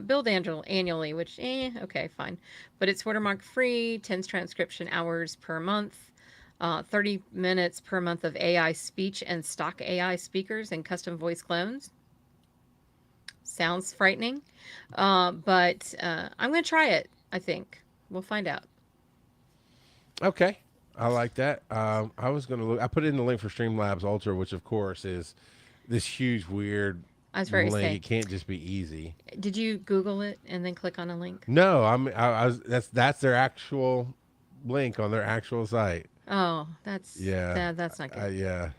Speaker 2: billed annually, which, okay, fine. But it's watermark free, 10 transcription hours per month, 30 minutes per month of AI speech and stock AI speakers and custom voice clones. Sounds frightening, but I'm going to try it, I think. We'll find out.
Speaker 1: Okay, I like that. I was gonna look. I put in the link for StreamLabs Ultra, which of course is this huge weird
Speaker 2: I was very
Speaker 1: link.
Speaker 2: saying,
Speaker 1: It can't just be easy.
Speaker 2: did you Google it and then click on a link?
Speaker 1: No, I was. That's their actual link on their actual site.
Speaker 2: Oh,
Speaker 1: Yeah.
Speaker 2: that's not good.
Speaker 1: Yeah.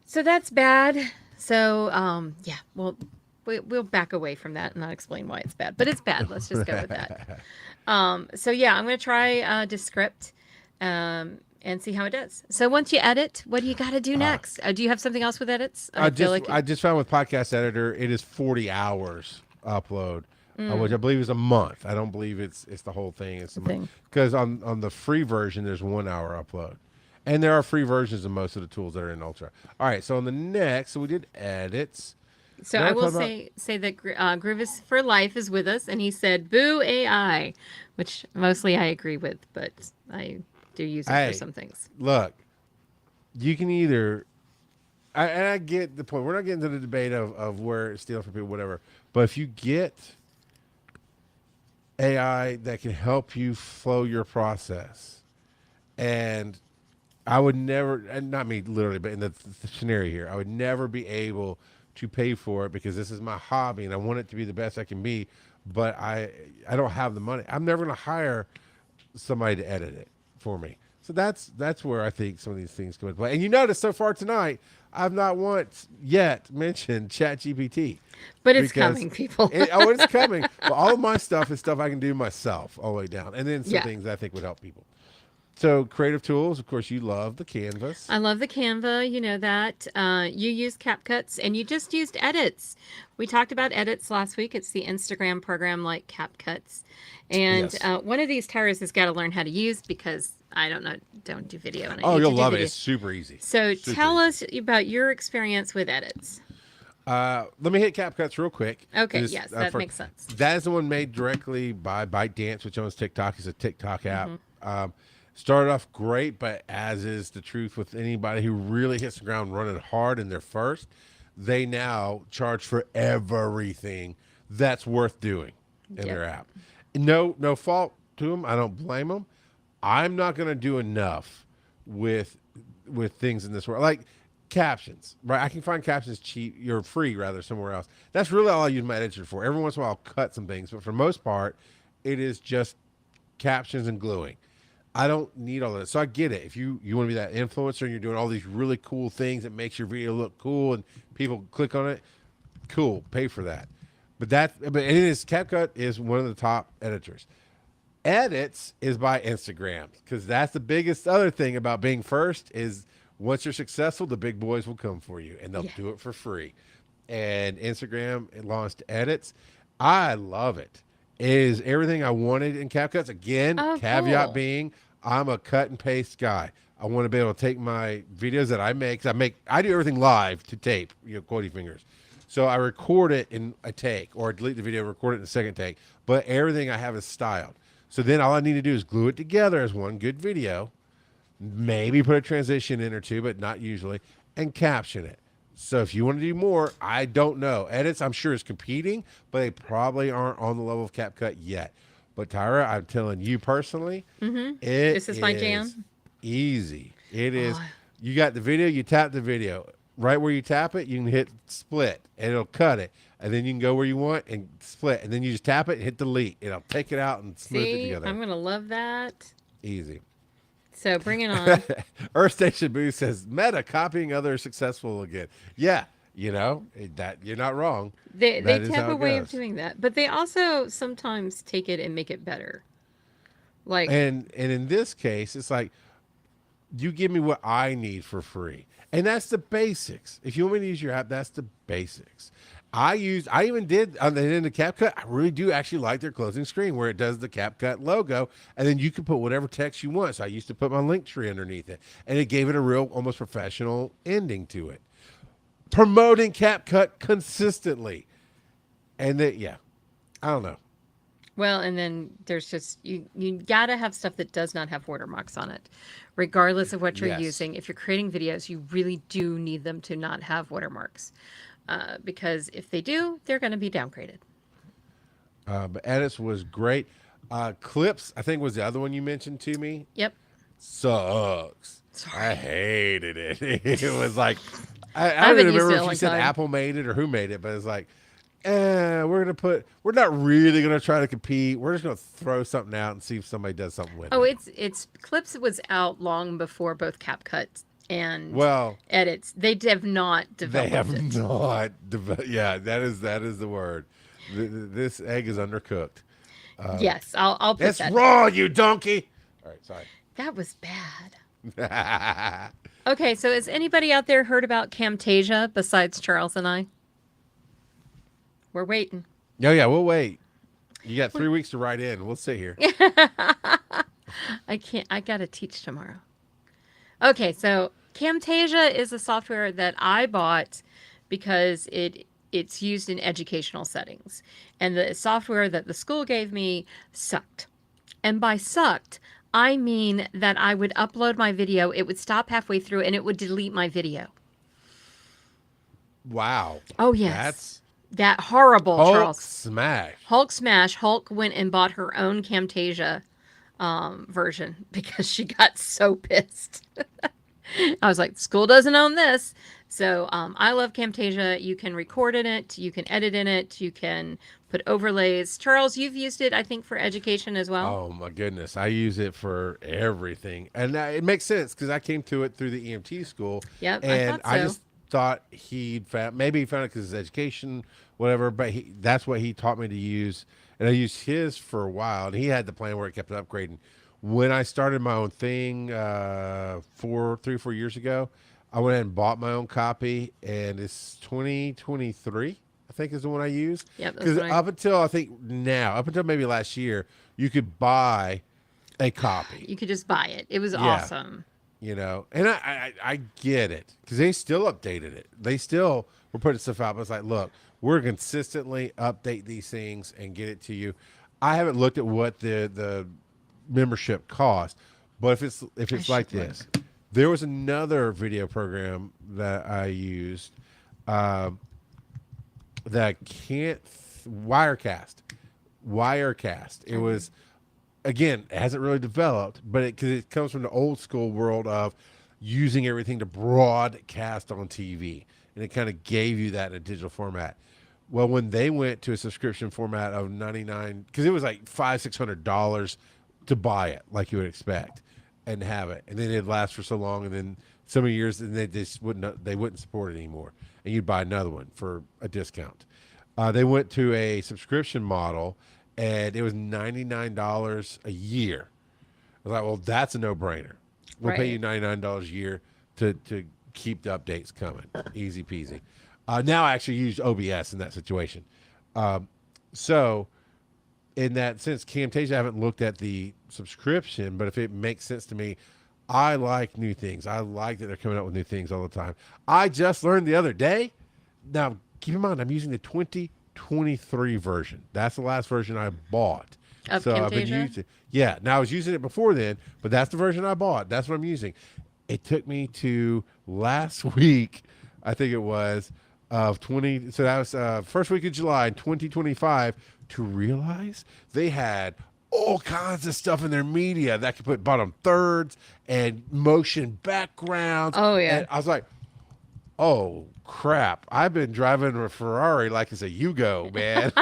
Speaker 2: So that's bad. So yeah, we'll back away from that and not explain why it's bad, but it's bad. Let's just go with that. So yeah, I'm gonna try Descript and see how it does. So once you edit, what do you got to do next? Do you have something else with edits? I feel like
Speaker 1: I just found with Podcast Editor, it is 40 hours upload, which I believe is a month. I don't believe it's the whole thing. It's a month.
Speaker 2: thing.
Speaker 1: Because on the free version, there's 1 hour upload. And there are free versions of most of the tools that are in Ultra. All right, so on the next, so we did edits.
Speaker 2: So
Speaker 1: Now
Speaker 2: I
Speaker 1: we're
Speaker 2: will
Speaker 1: talking
Speaker 2: say that Groove is for Life is with us, and he said "Boo AI," which mostly I agree with, but I do use it
Speaker 1: Hey.
Speaker 2: for some things.
Speaker 1: Look, you can either, and I get the point. We're not getting to the debate of where it's stealing from people, whatever. But if you get AI that can help you flow your process, and I would never, and not me literally, but in the scenario here, I would never be able to pay for it because this is my hobby and I want it to be the best I can be, but I don't have the money. I'm never going to hire somebody to edit it for me. So that's where I think some of these things come into play. And you notice so far tonight, I've not once yet mentioned ChatGPT.
Speaker 2: But it's
Speaker 1: because
Speaker 2: coming, people.
Speaker 1: it's coming. But all of my stuff is stuff I can do myself all the way down. And then some
Speaker 2: Yeah.
Speaker 1: things I think would help people. So creative tools, of course, you love the Canvas.
Speaker 2: I love the Canva. You know that. You use CapCuts, and you just used edits. We talked about edits last week. It's the Instagram program like CapCuts. And
Speaker 1: Yes.
Speaker 2: one of these Tyra's has got to learn how to use because I don't do video. And I
Speaker 1: Oh,
Speaker 2: need
Speaker 1: you'll
Speaker 2: to do
Speaker 1: love it.
Speaker 2: video.
Speaker 1: It's super easy.
Speaker 2: So
Speaker 1: Super
Speaker 2: tell
Speaker 1: easy.
Speaker 2: us about your experience with edits.
Speaker 1: Let me hit CapCuts real quick.
Speaker 2: Okay,
Speaker 1: Just,
Speaker 2: yes, that makes sense.
Speaker 1: That is the one made directly by ByteDance, which owns TikTok. It's a TikTok app.
Speaker 2: Mm-hmm.
Speaker 1: Started off great, but as is the truth with anybody who really hits the ground running hard in their first, they now charge for everything that's worth doing in their app. No fault to them. I don't blame them. I'm not going to do enough with things in this world, like captions, right? I can find captions cheap, you're free rather somewhere else. That's really all I use my editor for. Every once in a while I'll cut some things, but for the most part, it is just captions and gluing. I don't need all of that. So I get it. If you want to be that influencer and you're doing all these really cool things that makes your video look cool and people click on it, Cool, pay for that. But it is CapCut is one of the top editors. Edits is by Instagram because that's the biggest other thing about being first is once you're successful, the big boys will come for you and they'll
Speaker 2: Yeah.
Speaker 1: do it for free. And Instagram launched Edits. I love it. It is everything I wanted in CapCuts. Again,
Speaker 2: Oh,
Speaker 1: caveat
Speaker 2: cool.
Speaker 1: being, I'm a cut and paste guy. I want to be able to take my videos that I make. 'Cause I do everything live to tape. Quotey fingers. So I record it in a take, or delete the video, record it in a second take. But everything I have is styled. So then all I need to do is glue it together as one good video, maybe put a transition in or two, but not usually, and caption it. So if you want to do more, I don't know. Edits, I'm sure, is competing, but they probably aren't on the level of CapCut yet. But Tyra, I'm telling you personally,
Speaker 2: This is my jam.
Speaker 1: easy. It is.
Speaker 2: Oh.
Speaker 1: You got the video, you tap the video. Right where you tap it, you can hit split, and it'll cut it. And then you can go where you want and split. And then you just tap it and hit delete. It'll take it out and smooth it
Speaker 2: See,
Speaker 1: together.
Speaker 2: I'm gonna love that.
Speaker 1: Easy.
Speaker 2: So bring it on.
Speaker 1: Earth Station Boo says, Meta copying others successful again. Yeah, that you're not wrong.
Speaker 2: They
Speaker 1: That is
Speaker 2: have
Speaker 1: how
Speaker 2: a
Speaker 1: it
Speaker 2: way of
Speaker 1: goes.
Speaker 2: doing that, but they also sometimes take it and make it better. Like,
Speaker 1: And in this case, it's like you give me what I need for free. And that's the basics. If you want me to use your app, that's the basics. I even did on the end of CapCut. I really do actually like their closing screen where it does the CapCut logo, and then you can put whatever text you want. So I used to put my link tree underneath it, and it gave it a real, almost professional ending to it. Promoting CapCut consistently, and I don't know.
Speaker 2: well, and then there's just you gotta have stuff that does not have watermarks on it, regardless of what you're
Speaker 1: Yes.
Speaker 2: using. If you're creating videos, you really do need them to not have watermarks, because if they do, they're going to be downgraded.
Speaker 1: But Edits was great. Clips, I think, was the other one you mentioned to me.
Speaker 2: Yep.
Speaker 1: Sucks.
Speaker 2: Sorry.
Speaker 1: I hated it. It was like I don't
Speaker 2: haven't
Speaker 1: even
Speaker 2: used
Speaker 1: remember
Speaker 2: it in
Speaker 1: if
Speaker 2: a
Speaker 1: you
Speaker 2: long
Speaker 1: said
Speaker 2: time.
Speaker 1: Apple made it or who made it, but it's like, we're not really gonna try to compete. We're just gonna throw something out and see if somebody does something with
Speaker 2: Oh,
Speaker 1: it.
Speaker 2: it's Clips was out long before both CapCut and
Speaker 1: Well,
Speaker 2: Edits. They have not
Speaker 1: they
Speaker 2: developed
Speaker 1: have
Speaker 2: it.
Speaker 1: not. Yeah, that is the word. This egg is undercooked.
Speaker 2: Yes, I'll put
Speaker 1: It's
Speaker 2: that.
Speaker 1: raw, you donkey. All right, sorry.
Speaker 2: That was bad. Okay, so has anybody out there heard about Camtasia besides Charles and I? We're waiting.
Speaker 1: Yeah, we'll wait. You got 3 weeks to write in. We'll sit here.
Speaker 2: I can't. I gotta teach tomorrow. Okay, so Camtasia is a software that I bought because it's used in educational settings, and the software that the school gave me sucked. And by sucked, I mean that I would upload my video, it would stop halfway through, and it would delete my video.
Speaker 1: Wow.
Speaker 2: Oh yes,
Speaker 1: That's
Speaker 2: that horrible
Speaker 1: Hulk
Speaker 2: Charles.
Speaker 1: smash.
Speaker 2: Hulk smash. Hulk went and bought her own Camtasia version because she got so pissed. I was like, school doesn't own this. So I love Camtasia. You can record in it. You can edit in it. You can put overlays. Charles, you've used it, I think, for education as well.
Speaker 1: Oh my goodness, I use it for everything, and it makes sense because I came to it through the EMT school.
Speaker 2: Yep, I
Speaker 1: and
Speaker 2: thought so.
Speaker 1: just thought maybe he found it because his education, whatever. But that's what he taught me to use, and I used his for a while. And he had the plan where it kept upgrading. When I started my own thing 3 or 4 years ago, I went ahead and bought my own copy, and it's 2023. I think is the one I used.
Speaker 2: Yep, that's
Speaker 1: Because
Speaker 2: what I-
Speaker 1: up until maybe last year, you could buy a copy.
Speaker 2: You could just buy it. It was
Speaker 1: Yeah.
Speaker 2: awesome.
Speaker 1: And I get it because they still updated it. They still were putting stuff out. But it's like, look, we're consistently update these things and get it to you. I haven't looked at what the membership cost, but if it's like
Speaker 2: should look.
Speaker 1: this, there was another video program that I used that Wirecast. It was, again, it hasn't really developed, but because it comes from the old school world of using everything to broadcast on TV, and it kind of gave you that in a digital format. Well, when they went to a subscription format of $99, because it was like $500-$600 to buy it, like you would expect, and have it, and then it'd last for so long, and then so many years, and they wouldn't support it anymore, and you'd buy another one for a discount. They went to a subscription model, and it was $99 a year. I was like, well, that's a no-brainer. We'll pay you
Speaker 2: Right.
Speaker 1: $99 a year to keep the updates coming. Easy peasy. Now I actually use OBS in that situation. So in that sense, Camtasia, I haven't looked at the subscription, but if it makes sense to me, I like new things. I like that they're coming out with new things all the time. I just learned the other day. Now, keep in mind, I'm using the 2023 version. That's the last version I bought.
Speaker 2: Of
Speaker 1: So I've been
Speaker 2: Camtasia?
Speaker 1: using, yeah. Now I was using it before then, but that's the version I bought. That's what I'm using. It took me to last week, I think it was, of 20. So that was first week of July in 2025 to realize they had all kinds of stuff in their media that could put bottom thirds and motion backgrounds.
Speaker 2: Oh, yeah.
Speaker 1: And I was like, oh crap! I've been driving a Ferrari like it's a Yugo, man.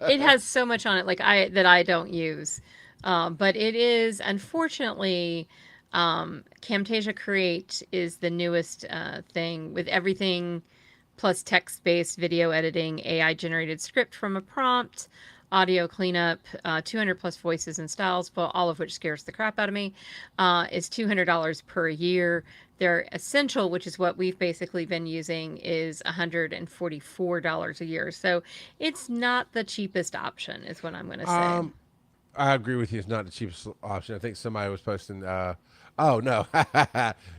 Speaker 2: It has so much on it, like I don't use, but it is unfortunately, Camtasia Create is the newest thing with everything, plus text-based video editing, AI generated script from a prompt, audio cleanup, 200 plus voices and styles, but all of which scares the crap out of me. Is $200 per year. Their essential, which is what we've basically been using, is $144 a year. So it's not the cheapest option, is what I'm going to say.
Speaker 1: I agree with you. It's not the cheapest option. I think somebody was posting. Oh no,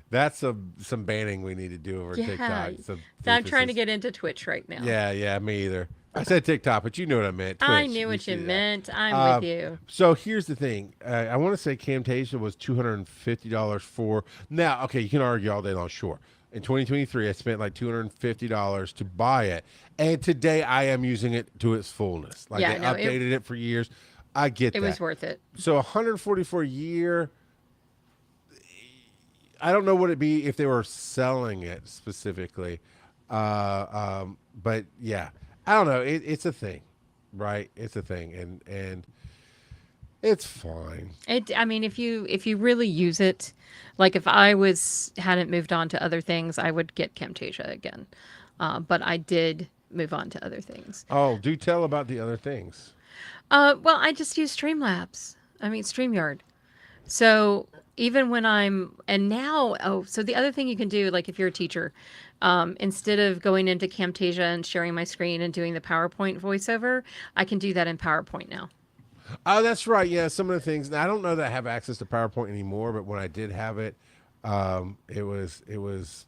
Speaker 1: that's some banning we need to do over
Speaker 2: Yeah,
Speaker 1: TikTok. Some
Speaker 2: I'm trying to
Speaker 1: doofuses.
Speaker 2: get into Twitch right now.
Speaker 1: Yeah, me either. I said TikTok, but you know what I meant. Twitch.
Speaker 2: I knew what you
Speaker 1: see that.
Speaker 2: meant. I'm with you.
Speaker 1: So here's the thing. I want to say Camtasia was $250 for. Now, okay, you can argue all day long. Sure. In 2023, I spent like $250 to buy it, and today I am using it to its fullness. Like
Speaker 2: Yeah,
Speaker 1: they
Speaker 2: no,
Speaker 1: updated it for years. I get
Speaker 2: It
Speaker 1: that.
Speaker 2: was worth it.
Speaker 1: So 144 a year. I don't know what it'd be if they were selling it specifically, but yeah, I don't know. It's a thing, right? It's a thing, and it's fine.
Speaker 2: I mean, if you really use it, like if I hadn't moved on to other things, I would get Camtasia again. But I did move on to other things.
Speaker 1: Oh, do tell about the other things.
Speaker 2: Well, I just use StreamLabs. I mean, StreamYard. So even when so the other thing you can do, like if you're a teacher, instead of going into Camtasia and sharing my screen and doing the PowerPoint voiceover, I can do that in PowerPoint now.
Speaker 1: Oh, that's right. Yeah, some of the things. Now, I don't know that I have access to PowerPoint anymore, but when I did have it, it was.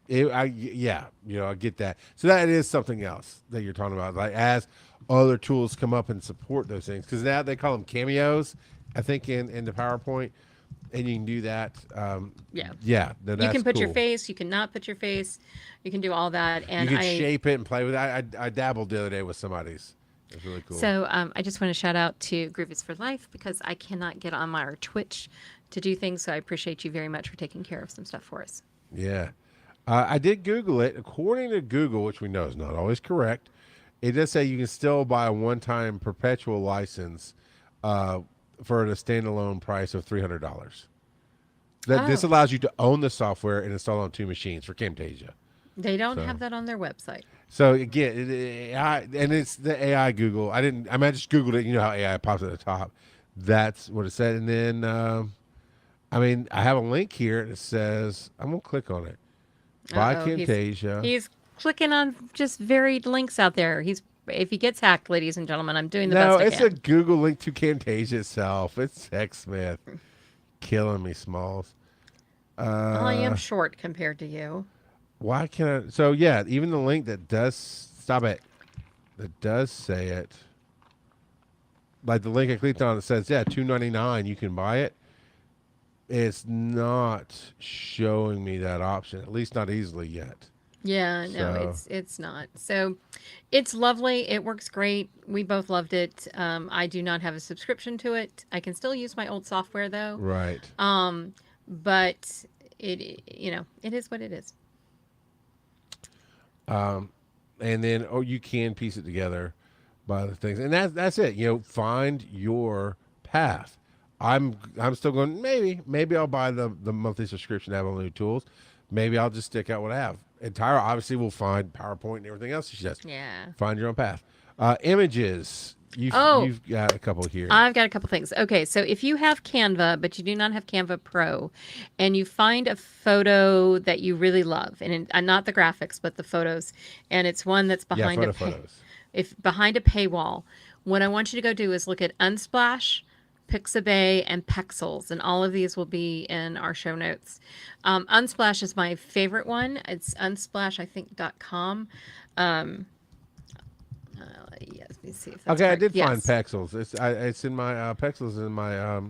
Speaker 1: Yeah, I get that. So that is something else that you're talking about. Like as other tools come up and support those things, because now they call them cameos, I think in the PowerPoint, and you can do that.
Speaker 2: Yeah.
Speaker 1: That's
Speaker 2: You can put your
Speaker 1: cool.
Speaker 2: face, you can not put your face, you can do all that.
Speaker 1: You
Speaker 2: And
Speaker 1: can shape it and play with it. I dabbled the other day with somebody's. It was really cool.
Speaker 2: So I just want to shout out to Groovies for Life because I cannot get on my Twitch to do things. So I appreciate you very much for taking care of some stuff for us.
Speaker 1: Yeah. I did Google it. According to Google, which we know is not always correct, it does say you can still buy a one-time perpetual license for the standalone price of $300. This
Speaker 2: Oh.
Speaker 1: allows you to own the software and install on 2 machines for Camtasia.
Speaker 2: They don't
Speaker 1: So-
Speaker 2: have that on their website.
Speaker 1: So again, and it's the AI Google. I just Googled it. You know how AI pops at the top. That's what it said. And then, I have a link here that says, I'm going to click on it. Buy
Speaker 2: Uh-oh,
Speaker 1: Camtasia.
Speaker 2: He's clicking on just varied links out there. If he gets hacked, ladies and gentlemen, I'm doing the
Speaker 1: No,
Speaker 2: best I
Speaker 1: it's
Speaker 2: can.
Speaker 1: a Google link to Camtasia itself. It's Tech Smith. Killing me, Smalls.
Speaker 2: I am short compared to you.
Speaker 1: Why can't I? So, yeah, even the link that does, stop it, that does say it, like the link I clicked on that says, yeah, $2.99, you can buy it. It's not showing me that option, at least not easily yet.
Speaker 2: Yeah, no,
Speaker 1: So-
Speaker 2: it's not. So it's lovely. It works great. We both loved it. I do not have a subscription to it. I can still use my old software though.
Speaker 1: Right.
Speaker 2: But it is what it is.
Speaker 1: And then, you can piece it together by the things. And that's it. Find your path. I'm still going. Maybe I'll buy the monthly subscription to have all the new tools. Maybe I'll just stick out what I have. And Tyra obviously will find PowerPoint and everything else she does.
Speaker 2: Yeah.
Speaker 1: Find your own path. Images.
Speaker 2: Oh,
Speaker 1: You've got a couple here.
Speaker 2: I've got a couple things. Okay, so if you have Canva, but you do not have Canva Pro, and you find a photo that you really love, not the graphics, but the photos, and it's one that's
Speaker 1: Yeah,
Speaker 2: behind
Speaker 1: photos.
Speaker 2: if behind a paywall, what I want you to go do is look at Unsplash, Pixabay, and Pexels, and all of these will be in our show notes. Unsplash is my favorite one. It's unsplash, I think, .com. Yes, let me see if that's
Speaker 1: Okay, I
Speaker 2: correct.
Speaker 1: did find
Speaker 2: Yes.
Speaker 1: Pexels. It's in my Pexels in my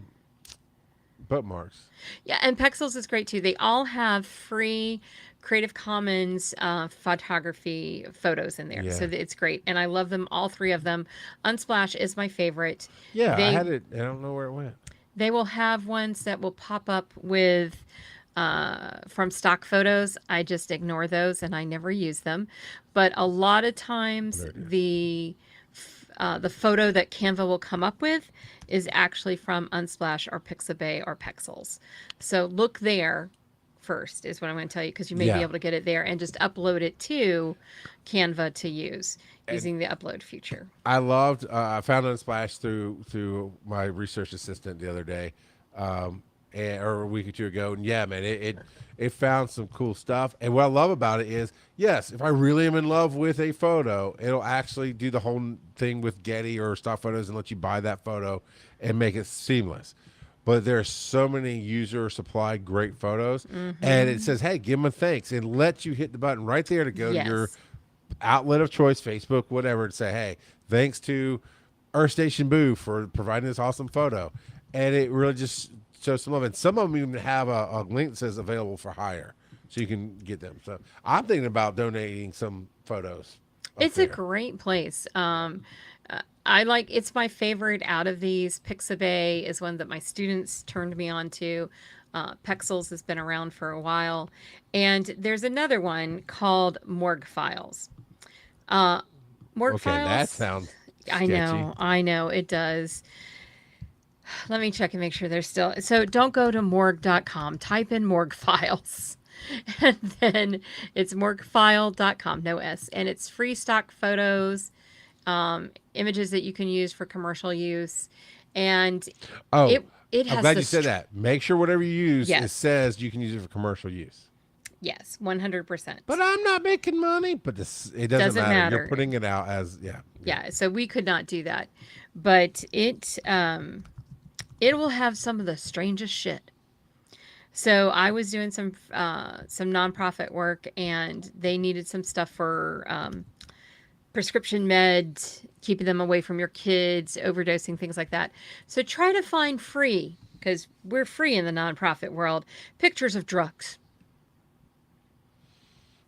Speaker 1: bookmarks.
Speaker 2: Yeah, and Pexels is great too. They all have free Creative Commons photography photos in there. So
Speaker 1: Yeah.
Speaker 2: it's great. And I love them, all three of them. Unsplash is my favorite.
Speaker 1: Yeah, I
Speaker 2: They
Speaker 1: had it. I don't know where it went.
Speaker 2: they will have ones that will pop up with from stock photos. I just ignore those and I never use them. But a lot of times
Speaker 1: There it is.
Speaker 2: the photo that Canva will come up with is actually from Unsplash or Pixabay or Pexels. So look there first is what I'm going to tell you, because you may be
Speaker 1: Yeah.
Speaker 2: able to get it there and just upload it to Canva to use
Speaker 1: And
Speaker 2: using the upload feature.
Speaker 1: I loved. I found Unsplash through my research assistant the other day, or a week or two ago. And yeah, man, it found some cool stuff. And what I love about it is, yes, if I really am in love with a photo, it'll actually do the whole thing with Getty or stock photos and let you buy that photo and make it seamless. But there's so many user supplied great photos, and it says, "Hey, give them a thanks," and lets you hit the button right there to go to your
Speaker 2: Yes.
Speaker 1: outlet of choice, Facebook, whatever, and say, "Hey, thanks to Earth Station Boo for providing this awesome photo," and it really just shows some love. And some of them even have a link that says "available for hire," so you can get them. So I'm thinking about donating some photos. Up
Speaker 2: It's a
Speaker 1: there.
Speaker 2: great place. It's my favorite out of these. Pixabay is one that my students turned me on to. Pexels has been around for a while. And there's another one called Morgue Files. Morgue
Speaker 1: Okay, that
Speaker 2: Files,
Speaker 1: sounds
Speaker 2: I
Speaker 1: sketchy.
Speaker 2: I know, it does. Let me check and make sure they're still. So don't go to morgue.com. Type in Morgue Files. And then it's morguefile.com, no S. And it's free stock photos, images that you can use for commercial use. And
Speaker 1: Oh,
Speaker 2: it
Speaker 1: I'm
Speaker 2: has
Speaker 1: glad
Speaker 2: the
Speaker 1: you said that. Make sure whatever you use, it
Speaker 2: Yes.
Speaker 1: says you can use it for commercial use.
Speaker 2: Yes, 100%.
Speaker 1: But I'm not making money. But it doesn't
Speaker 2: Doesn't
Speaker 1: matter. You're
Speaker 2: matter.
Speaker 1: putting it out as
Speaker 2: Yeah, so we could not do that. But it will have some of the strangest shit. So I was doing some nonprofit work, and they needed some stuff for prescription meds, keeping them away from your kids, overdosing, things like that. So try to find free, because we're free in the nonprofit world, pictures of drugs.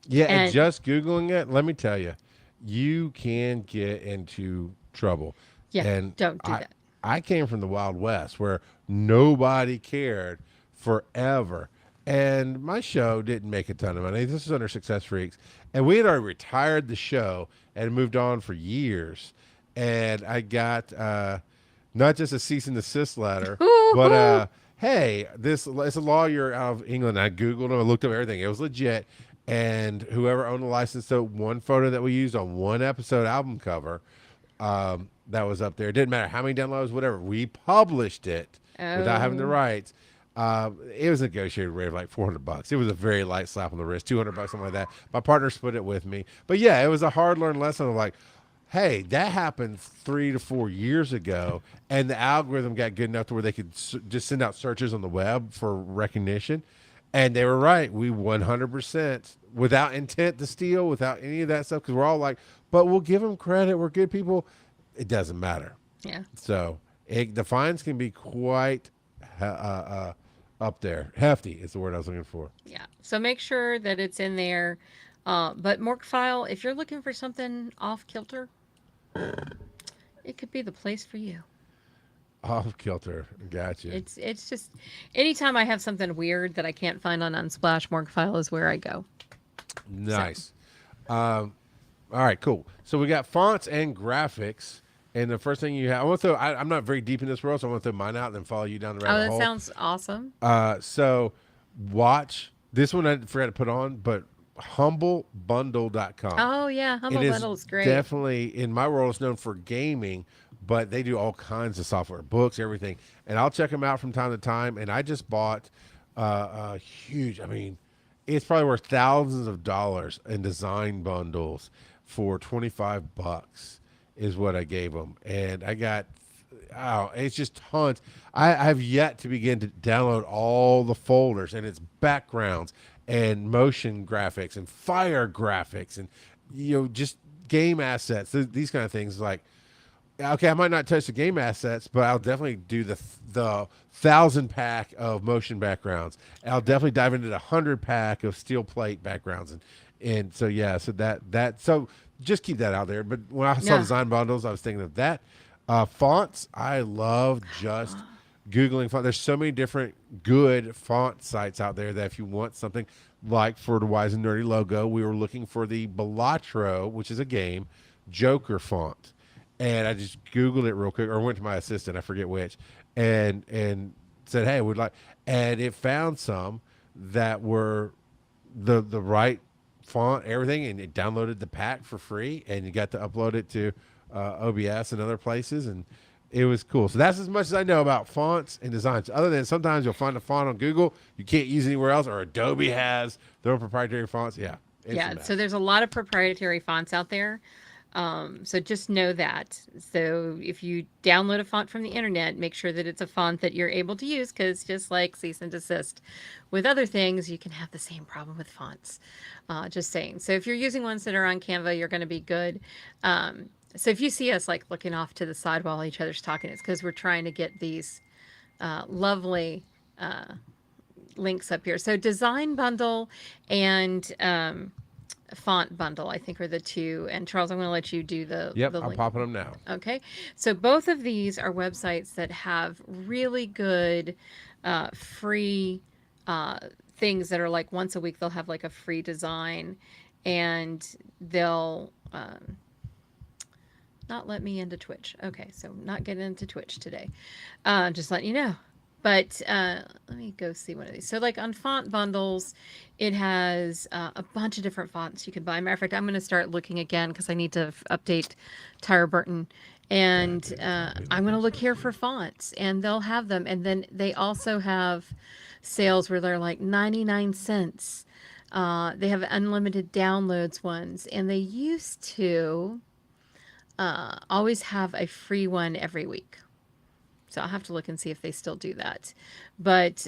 Speaker 1: Yeah, and
Speaker 2: And
Speaker 1: just Googling it, let me tell you, you can get into trouble.
Speaker 2: yeah,
Speaker 1: And
Speaker 2: don't do
Speaker 1: I,
Speaker 2: that.
Speaker 1: I came from the Wild West where nobody cared forever. And my show didn't make a ton of money. This was under Success Freaks. And we had already retired the show and moved on for years. And I got not just a cease and desist letter, but
Speaker 2: Ooh,
Speaker 1: hey, it's a lawyer out of England. I Googled him, I looked up everything. It was legit. And whoever owned the license to one photo that we used on one episode album cover, that was up there. It didn't matter how many downloads, whatever. We published it without having the
Speaker 2: oh,
Speaker 1: rights. It was a negotiated rate of like $400. It was a very light slap on the wrist, $200, something like that. My partner split it with me. But yeah, it was a hard learned lesson of like, hey, that happened 3 to 4 years ago, and the algorithm got good enough to where they could just send out searches on the web for recognition. And they were right. We 100% without intent to steal, without any of that stuff, because we're all like, but we'll give them credit. We're good people. It doesn't matter.
Speaker 2: yeah.
Speaker 1: So the fines can be quite up there. Hefty is the word I was looking for.
Speaker 2: Yeah. So make sure that it's in there. But Morgue File, if you're looking for something off kilter, it could be the place for you.
Speaker 1: Off kilter. Gotcha.
Speaker 2: It's just anytime I have something weird that I can't find on Unsplash, Morgue File is where I go. So
Speaker 1: Nice. All right, cool. So we got fonts and graphics, And the first thing you have, I want to throw. I'm not very deep in this world, so I want to throw mine out and then follow you down the
Speaker 2: Oh,
Speaker 1: rabbit
Speaker 2: that
Speaker 1: hole.
Speaker 2: sounds awesome.
Speaker 1: So watch this one. I forgot to put on, but humblebundle.com.
Speaker 2: Oh yeah,
Speaker 1: It
Speaker 2: Humble
Speaker 1: is
Speaker 2: Bundle is great.
Speaker 1: definitely in my world. It's known for gaming, but they do all kinds of software, books, everything. And I'll check them out from time to time. And I just bought a huge. I mean, it's probably worth thousands of dollars in design bundles for $25 is what I gave them, and I got. Oh, it's just tons. I have yet to begin to download all the folders, and it's backgrounds and motion graphics and fire graphics and just game assets. These kind of things. Like, okay, I might not touch the game assets, but I'll definitely do the 1,000 pack of motion backgrounds. I'll definitely dive into the 100 pack of steel plate backgrounds, and so yeah, so so just keep that out there. But when I saw
Speaker 2: Yeah.
Speaker 1: design bundles, I was thinking of that. Fonts, I love just Googling font. There's so many different good font sites out there that if you want something like for the Wise and Nerdy logo, we were looking for the Balatro, which is a game, Joker font. And I just Googled it real quick, or went to my assistant, I forget which, and said, hey, we'd like, and it found some that were the right font, everything, and it downloaded the pack for free, and you got to upload it to OBS and other places, and it was cool. So that's as much as I know about fonts and designs. Other than sometimes you'll find a font on Google you can't use anywhere else, or Adobe has their own proprietary fonts. Yeah, it's a
Speaker 2: Yeah,
Speaker 1: mess.
Speaker 2: so there's a lot of proprietary fonts out there. So just know that. So if you download a font from the internet, make sure that it's a font that you're able to use, because just like cease and desist with other things, you can have the same problem with fonts. Just saying. So if you're using ones that are on Canva, you're going to be good. So if you see us like looking off to the side while each other's talking, it's because we're trying to get these lovely links up here. So design bundle and font bundle, I think, are the two. And Charles, I'm going to let you do
Speaker 1: Yep,
Speaker 2: the
Speaker 1: I'm
Speaker 2: link.
Speaker 1: popping them now.
Speaker 2: Okay. So both of these are websites that have really good free things that are like once a week they'll have like a free design, and they'll not let me into Twitch. Okay, so not getting into Twitch today. Just letting you know. But let me go see one of these. So, like on font bundles, it has a bunch of different fonts you can buy. Matter of fact, I'm going to start looking again because I need to update Tyra Burton. And I'm going to look here for fonts, and they'll have them. And then they also have sales where they're like 99 cents. They have unlimited downloads ones, and they used to always have a free one every week. So I'll have to look and see if they still do that. But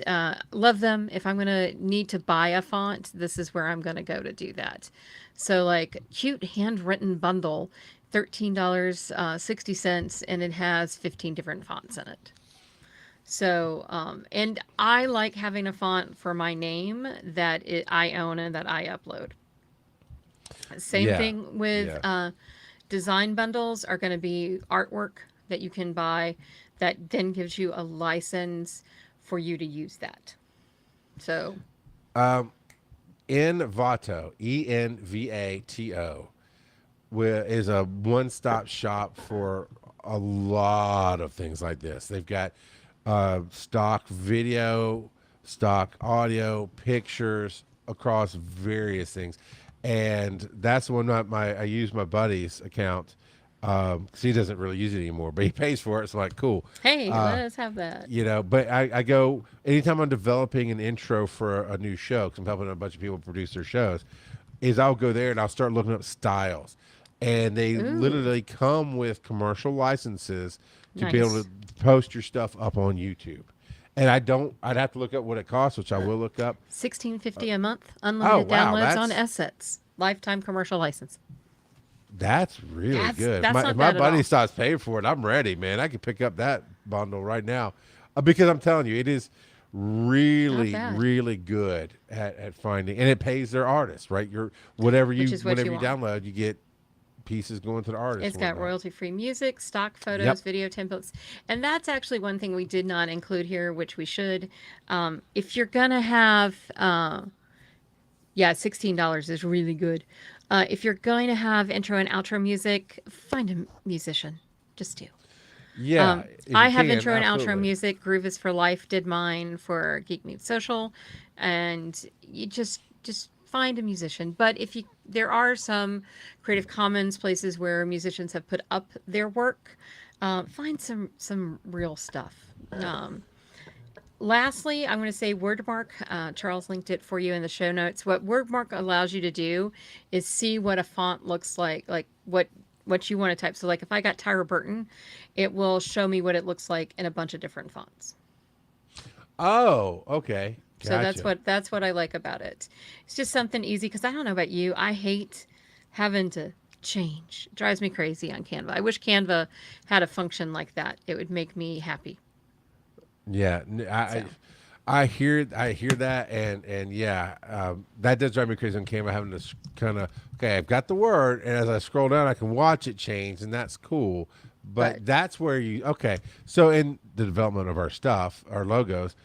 Speaker 2: love them. If I'm going to need to buy a font, this is where I'm going to go to do that. So like cute handwritten bundle, $13.60, and it has 15 different fonts in it. So, and I like having a font for my name that I own and that I upload. Same
Speaker 1: Yeah,
Speaker 2: thing with
Speaker 1: yeah.
Speaker 2: design bundles are going to be artwork that you can buy that then gives you a license for you to use that. So,
Speaker 1: Envato, Envato, is a one-stop shop for a lot of things like this. They've got stock video, stock audio, pictures across various things, and that's the one I use my buddy's account because he doesn't really use it anymore, but he pays for it. So I'm like, cool.
Speaker 2: hey, let us have that.
Speaker 1: But I go anytime I'm developing an intro for a new show, because I'm helping a bunch of people produce their shows, is I'll go there and I'll start looking up styles. And they
Speaker 2: Ooh,
Speaker 1: literally come with commercial licenses to be able
Speaker 2: nice.
Speaker 1: to post your stuff up on YouTube. And I'd have to look up what it costs, which I will look up.
Speaker 2: 16.50 a month,
Speaker 1: Oh,
Speaker 2: unlimited
Speaker 1: wow.
Speaker 2: downloads on assets, lifetime commercial license.
Speaker 1: That's really good.
Speaker 2: That's
Speaker 1: If
Speaker 2: not
Speaker 1: my
Speaker 2: bad at
Speaker 1: buddy
Speaker 2: all.
Speaker 1: starts paying for it, I'm ready, man. I can pick up that bundle right now because I'm telling you, it is
Speaker 2: Not
Speaker 1: really,
Speaker 2: bad,
Speaker 1: really good at finding, and it pays their artists, right? Whatever
Speaker 2: which is what
Speaker 1: whenever
Speaker 2: you
Speaker 1: you
Speaker 2: want.
Speaker 1: download, you get pieces going to the artist
Speaker 2: It's
Speaker 1: and
Speaker 2: got
Speaker 1: whatnot.
Speaker 2: royalty-free music, stock
Speaker 1: Yep.
Speaker 2: photos, video templates, and that's actually one thing we did not include here, which we should. If you're gonna have, yeah, $16 is really good. If you're going to have intro and outro music, find a musician. Just two.
Speaker 1: Yeah, if
Speaker 2: I
Speaker 1: you
Speaker 2: have
Speaker 1: can,
Speaker 2: intro and outro
Speaker 1: absolutely.
Speaker 2: music. Groove is for Life did mine for Geek Meets Social, and you just find a musician. But if you there are some Creative Commons places where musicians have put up their work, find some real stuff. Um, Lastly, I'm going to say Wordmark. Charles linked it for you in the show notes. What Wordmark allows you to do is see what a font looks like what you want to type. So, like if I got Tyra Burton, it will show me what it looks like in a bunch of different fonts.
Speaker 1: Oh, okay,
Speaker 2: So
Speaker 1: gotcha.
Speaker 2: that's what I like about it. It's just something easy because I don't know about you. I hate having to change. It drives me crazy on Canva. I wish Canva had a function like that. It would make me happy.
Speaker 1: Yeah,
Speaker 2: So.
Speaker 1: I hear that, and yeah, that does drive me crazy on camera having to kind of okay, I've got the word, and as I scroll down, I can watch it change, and that's cool.
Speaker 2: Right.
Speaker 1: But that's where you okay. So in the development of our stuff, our logos,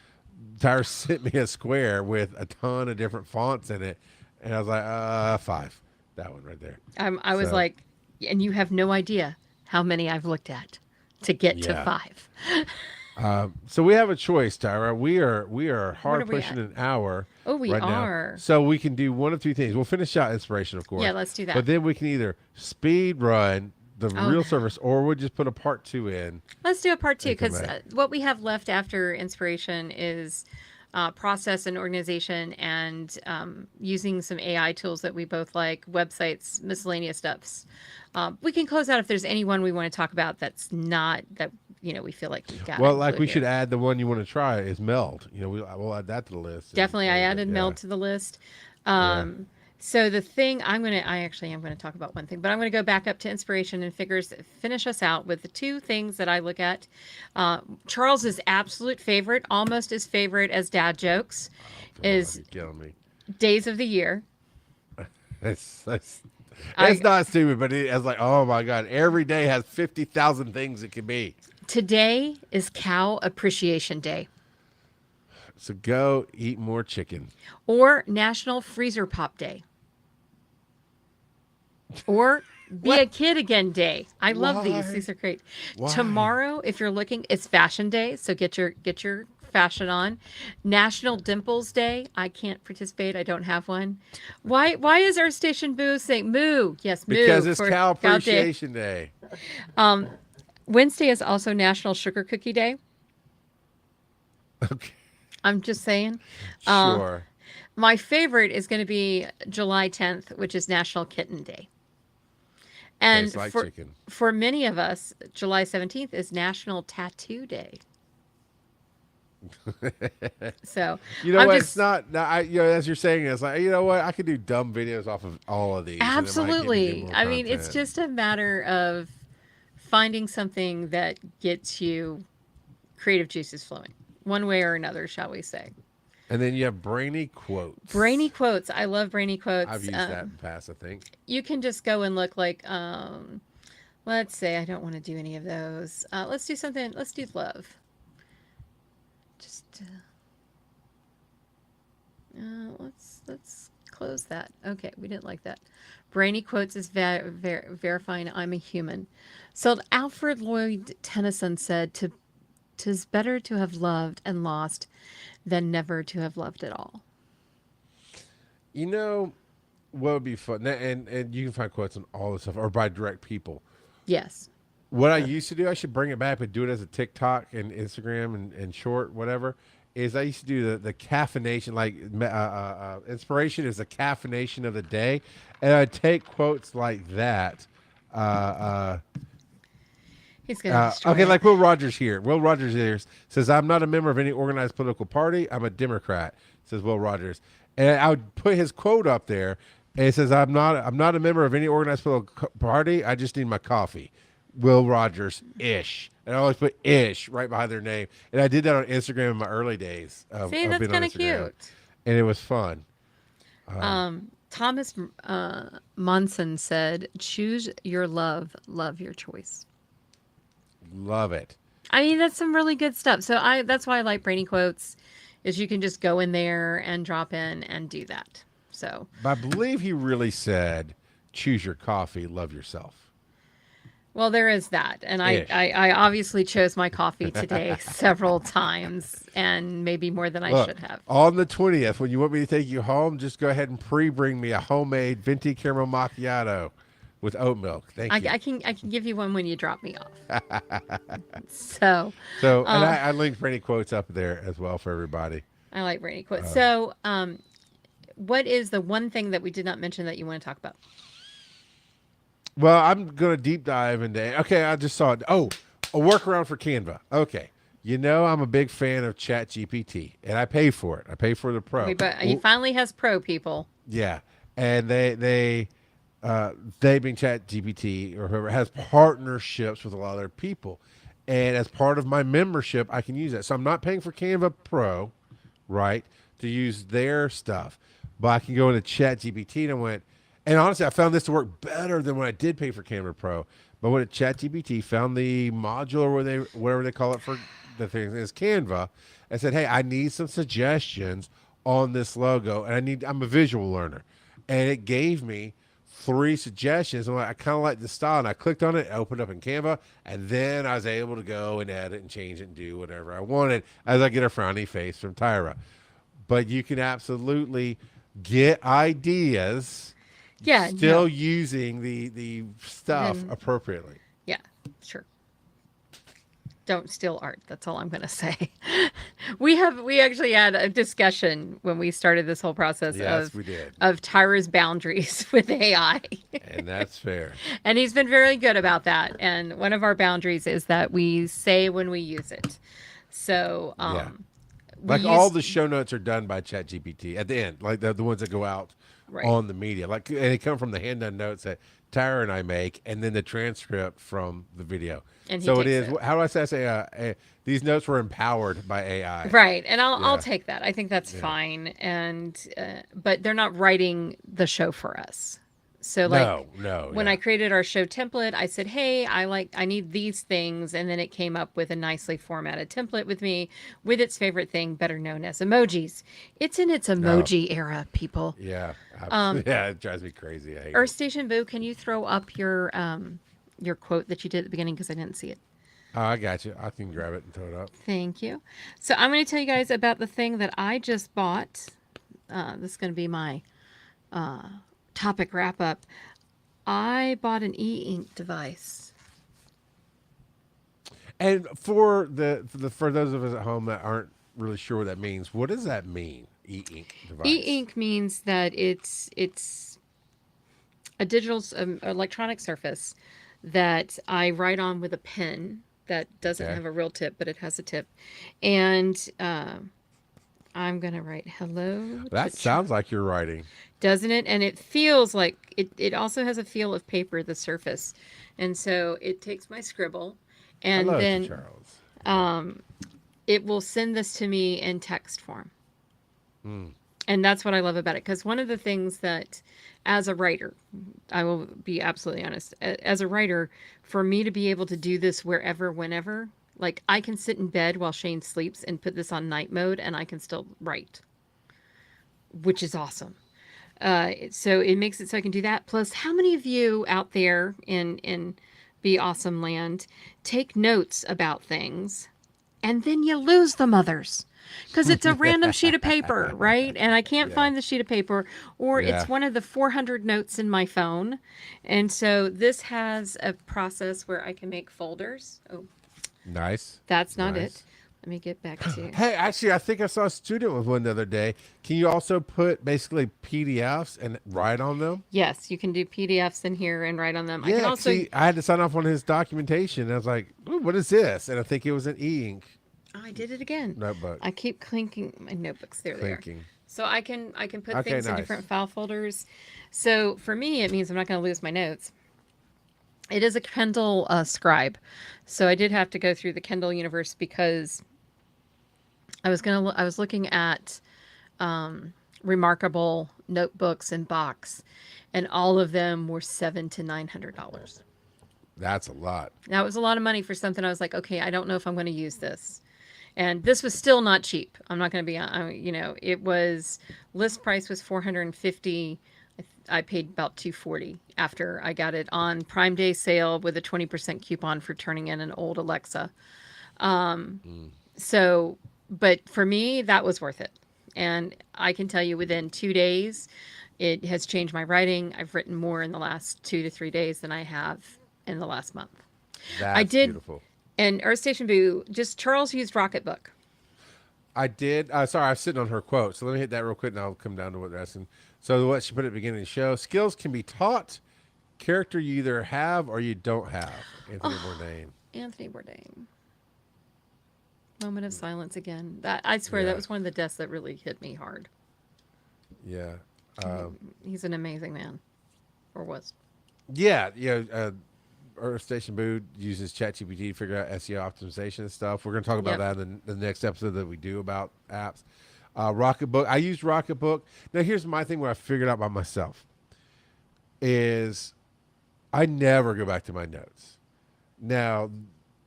Speaker 1: Tyra sent me a square with a ton of different fonts in it, and I was like, five, that one right there.
Speaker 2: I was
Speaker 1: So
Speaker 2: like, and you have no idea how many I've looked at to get to
Speaker 1: yeah.
Speaker 2: five.
Speaker 1: So we have a choice, Tyra. We are
Speaker 2: What are
Speaker 1: hard
Speaker 2: we
Speaker 1: pushing
Speaker 2: at?
Speaker 1: an hour
Speaker 2: Oh, we
Speaker 1: right now.
Speaker 2: are.
Speaker 1: So we can do one of two things. We'll finish out inspiration, of
Speaker 2: Yeah,
Speaker 1: course,
Speaker 2: let's do that.
Speaker 1: but then we can either speed run the
Speaker 2: Oh,
Speaker 1: real
Speaker 2: no.
Speaker 1: service, or we'll just put a part two in
Speaker 2: Let's do a part two
Speaker 1: and come
Speaker 2: because
Speaker 1: back.
Speaker 2: what we have left after inspiration is process and organization and using some AI tools that we both like, websites, miscellaneous stuffs. We can close out if there's anyone we want to talk about that's not that we feel like we've got to
Speaker 1: Well, like
Speaker 2: include
Speaker 1: we should
Speaker 2: here.
Speaker 1: add the one you want to try is meld. We'll add that to the list and
Speaker 2: Definitely, I
Speaker 1: everything.
Speaker 2: added
Speaker 1: Yeah,
Speaker 2: Mel to the list.
Speaker 1: yeah.
Speaker 2: So the thing I actually am gonna talk about one thing, but I'm gonna go back up to inspiration and finish us out with the two things that I look at. Charles's absolute favorite, almost as favorite as dad jokes,
Speaker 1: Oh, come on,
Speaker 2: is
Speaker 1: you're killing me.
Speaker 2: days of the year.
Speaker 1: That's it's
Speaker 2: I
Speaker 1: not stupid, but it's like, oh my god, every day has 50,000 things it can be.
Speaker 2: Today is Cow Appreciation Day
Speaker 1: So go eat more chicken.
Speaker 2: or National Freezer Pop Day or Be
Speaker 1: What?
Speaker 2: a Kid Again Day. I love these.
Speaker 1: Why?
Speaker 2: These are great.
Speaker 1: Why?
Speaker 2: Tomorrow, if you're looking, it's Fashion Day, so get your fashion on. National Dimples Day. I can't participate. I don't have one. Why is our station boo saying moo? Yes,
Speaker 1: Because
Speaker 2: moo
Speaker 1: it's
Speaker 2: for
Speaker 1: Cow
Speaker 2: Cow Day.
Speaker 1: Appreciation Day.
Speaker 2: Wednesday is also National Sugar Cookie Day.
Speaker 1: Okay,
Speaker 2: I'm just saying. Uh,
Speaker 1: sure.
Speaker 2: my favorite is going to be July 10th, which is National Kitten Day.
Speaker 1: Tastes
Speaker 2: And
Speaker 1: like chicken.
Speaker 2: for many of us, July 17th is National Tattoo Day. So
Speaker 1: You know
Speaker 2: I'm
Speaker 1: what? It's
Speaker 2: just
Speaker 1: not. No, as you're saying, it's like you know what? I could do dumb videos off of all of these, and it might get me
Speaker 2: absolutely.
Speaker 1: more
Speaker 2: I mean, it's
Speaker 1: content.
Speaker 2: just a matter of finding something that gets you creative juices flowing, one way or another, shall we say.
Speaker 1: And then you have brainy quotes.
Speaker 2: Brainy quotes. I love brainy
Speaker 1: I've
Speaker 2: quotes.
Speaker 1: used that in the past, I think.
Speaker 2: You can just go and look like, let's say, I don't want to do any of those. Let's do something. Let's do love. Just let's close that. Okay, we didn't like that. Brainy quotes is verifying I'm a human. So Alfred Lloyd Tennyson said, "To 'tis better to have loved and lost than never to have loved at all."
Speaker 1: You know what would be fun, and you can find quotes on all this stuff, or by direct people.
Speaker 2: Yes.
Speaker 1: What I used to do, I should bring it back, but do it as a TikTok and Instagram and short, whatever. Is I used to do the caffeination, like inspiration is the caffeination of the day, and I take quotes like that. Uh,
Speaker 2: He's gonna destroy
Speaker 1: okay,
Speaker 2: it.
Speaker 1: like Will Rogers here. Will Rogers here says, "I'm not a member of any organized political party. I'm a Democrat," says Will Rogers, and I would put his quote up there, and it says, I'm not a member of any organized political party. I just need my coffee." Will Rogers ish. And I always put ish right behind their name. And I did that on Instagram in my early days
Speaker 2: See,
Speaker 1: of
Speaker 2: that's
Speaker 1: being on
Speaker 2: kind of
Speaker 1: Instagram.
Speaker 2: cute.
Speaker 1: And it was fun.
Speaker 2: Thomas Monson said, "Choose your love, love your choice."
Speaker 1: Love it.
Speaker 2: I mean, that's some really good stuff. So that's why I like brainy quotes, is you can just go in there and drop in and do that. So
Speaker 1: But I believe he really said, choose your coffee, love yourself.
Speaker 2: Well, there is that. And
Speaker 1: Ish.
Speaker 2: I obviously chose my coffee today several times and maybe more than I
Speaker 1: Look,
Speaker 2: should have.
Speaker 1: on the 20th, when you want me to take you home, just go ahead and pre-bring me a homemade venti caramel macchiato with oat milk. Thank you.
Speaker 2: I can give you one when you drop me off. So,
Speaker 1: So, and
Speaker 2: uh,
Speaker 1: I linked Brandy quotes up there as well for everybody.
Speaker 2: I like rainy quotes. So, what is the one thing that we did not mention that you want to talk about?
Speaker 1: Well, I'm going to deep dive into. Okay, I just saw it. Oh, a workaround for Canva. Okay. You know, I'm a big fan of ChatGPT, and I pay for it. I pay for the Pro.
Speaker 2: But he finally has pro people.
Speaker 1: Yeah, and they being ChatGPT or whoever has partnerships with a lot of their people, and as part of my membership, I can use that. So I'm not paying for Canva Pro, right, to use their stuff, but I can go into ChatGPT and I went, and honestly, I found this to work better than when I did pay for Canva Pro. But when ChatGPT found the module or whatever they call it for the thing is Canva, I said, hey, I need some suggestions on this logo, and I'm a visual learner, and it gave me 3 suggestions. And I kind of like the style, and I clicked on it, opened up in Canva, and then I was able to go and edit and change it and do whatever I wanted as I get a frowny face from Tyra. But you can absolutely get ideas,
Speaker 2: Yeah,
Speaker 1: still
Speaker 2: no.
Speaker 1: using the stuff
Speaker 2: Then,
Speaker 1: appropriately.
Speaker 2: yeah, sure. Don't steal art. That's all I'm going to say. We actually had a discussion when we started this whole process
Speaker 1: Yes, we did,
Speaker 2: of Tyra's boundaries with AI.
Speaker 1: and that's fair.
Speaker 2: And he's been very good about that. And one of our boundaries is that we say when we use it. So,
Speaker 1: Yeah.
Speaker 2: we
Speaker 1: Like all
Speaker 2: use
Speaker 1: the show notes are done by ChatGPT at the end, like the ones that go out
Speaker 2: right.
Speaker 1: on the media. Like, and they come from the hand done notes that Tyra and I make, and then the transcript from the video.
Speaker 2: And he
Speaker 1: So it
Speaker 2: takes
Speaker 1: is.
Speaker 2: it.
Speaker 1: How do I say? These notes were empowered by AI.
Speaker 2: Right. And I'll
Speaker 1: Yeah.
Speaker 2: take that. I think that's
Speaker 1: Yeah.
Speaker 2: fine. And but they're not writing the show for us. So like
Speaker 1: No.
Speaker 2: when
Speaker 1: Yeah.
Speaker 2: I created our show template, I said, "Hey, I need these things," and then it came up with a nicely formatted template with me with its favorite thing, better known as emojis. It's in its
Speaker 1: No.
Speaker 2: emoji era, people.
Speaker 1: Yeah.
Speaker 2: Um,
Speaker 1: Yeah. It drives me crazy. I hate
Speaker 2: Earth
Speaker 1: it.
Speaker 2: Station Boo, can you throw up your quote that you did at the beginning because I didn't see it.
Speaker 1: Oh, I got you. I can grab it and throw it up.
Speaker 2: Thank you. So I'm going to tell you guys about the thing that I just bought. This is going to be my topic wrap up. I bought an e-ink device.
Speaker 1: And for for those of us at home that aren't really sure what that means, what does that mean? E-ink device.
Speaker 2: E-ink means that it's a digital electronic surface that I write on with a pen that doesn't
Speaker 1: Okay.
Speaker 2: have a real tip, but it has a tip. And I'm going to write hello
Speaker 1: That
Speaker 2: to
Speaker 1: sounds like you're writing.
Speaker 2: doesn't it? And it feels like it also has a feel of paper, the surface. And so it takes my scribble and
Speaker 1: Hello to
Speaker 2: then
Speaker 1: Charles.
Speaker 2: it will send this to me in text form.
Speaker 1: Mm.
Speaker 2: And that's what I love about it. Because one of the things that, as a writer, I will be absolutely honest, as a writer, for me to be able to do this wherever, whenever, like I can sit in bed while Shane sleeps and put this on night mode and I can still write, which is awesome. So it makes it so I can do that. Plus, how many of you out there in Be Awesome Land take notes about things and then you lose the mothers? Because it's a random sheet of paper, right? And I can't
Speaker 1: Yeah.
Speaker 2: find the sheet of paper, or
Speaker 1: Yeah.
Speaker 2: it's one of the 400 notes in my phone. And so this has a process where I can make folders. Oh,
Speaker 1: Nice.
Speaker 2: that's not
Speaker 1: Nice.
Speaker 2: it. Let me get back to
Speaker 1: Hey, actually, I think I saw a student with one the other day. Can you also put basically PDFs and write on them?
Speaker 2: Yes, you can do PDFs in here and write on them. I can
Speaker 1: Yeah.
Speaker 2: also
Speaker 1: See, I had to sign off on his documentation. And I was like, "Ooh, what is this?" And I think it was an e-ink
Speaker 2: Oh, I did it again.
Speaker 1: notebook.
Speaker 2: I keep clinking my notebooks. There they are.
Speaker 1: Clinking.
Speaker 2: So I can put
Speaker 1: Okay,
Speaker 2: things in
Speaker 1: nice.
Speaker 2: different file folders. So for me, it means I'm not going to lose my notes. It is a Kindle Scribe, so I did have to go through the Kindle universe because I was looking at Remarkable notebooks and box, and all of them were $700 to $900.
Speaker 1: That's a lot.
Speaker 2: That was a lot of money for something I was like, okay, I don't know if I'm going to use this. And this was still not cheap. I'm not going to be, it was list price was $450. I paid about 240 after I got it on Prime Day sale with a 20% coupon for turning in an old Alexa.
Speaker 1: Mm.
Speaker 2: So, but for me, that was worth it. And I can tell you within 2 days, it has changed my writing. I've written more in the last 2 to 3 days than I have in the last month. I
Speaker 1: That's
Speaker 2: did,
Speaker 1: beautiful.
Speaker 2: and Earth Station Boo, just Charles used Rocketbook.
Speaker 1: I did. Sorry, I was sitting on her quote. So let me hit that real quick, and I'll come down to what they're asking. So what she put at the beginning of the show: skills can be taught. Character you either have or you don't have. Anthony
Speaker 2: Oh,
Speaker 1: Bourdain.
Speaker 2: Anthony Bourdain. Moment of silence again. That I swear that
Speaker 1: Yeah,
Speaker 2: was one of the deaths that really hit me hard.
Speaker 1: yeah,
Speaker 2: He's an amazing man, or was.
Speaker 1: yeah. Earth Station Boo uses ChatGPT to figure out SEO optimization and stuff. We're going to talk about
Speaker 2: Yep.
Speaker 1: that in the next episode that we do about apps. Rocketbook. I use Rocketbook. Now, here's my thing where I figured out by myself is I never go back to my notes. Now,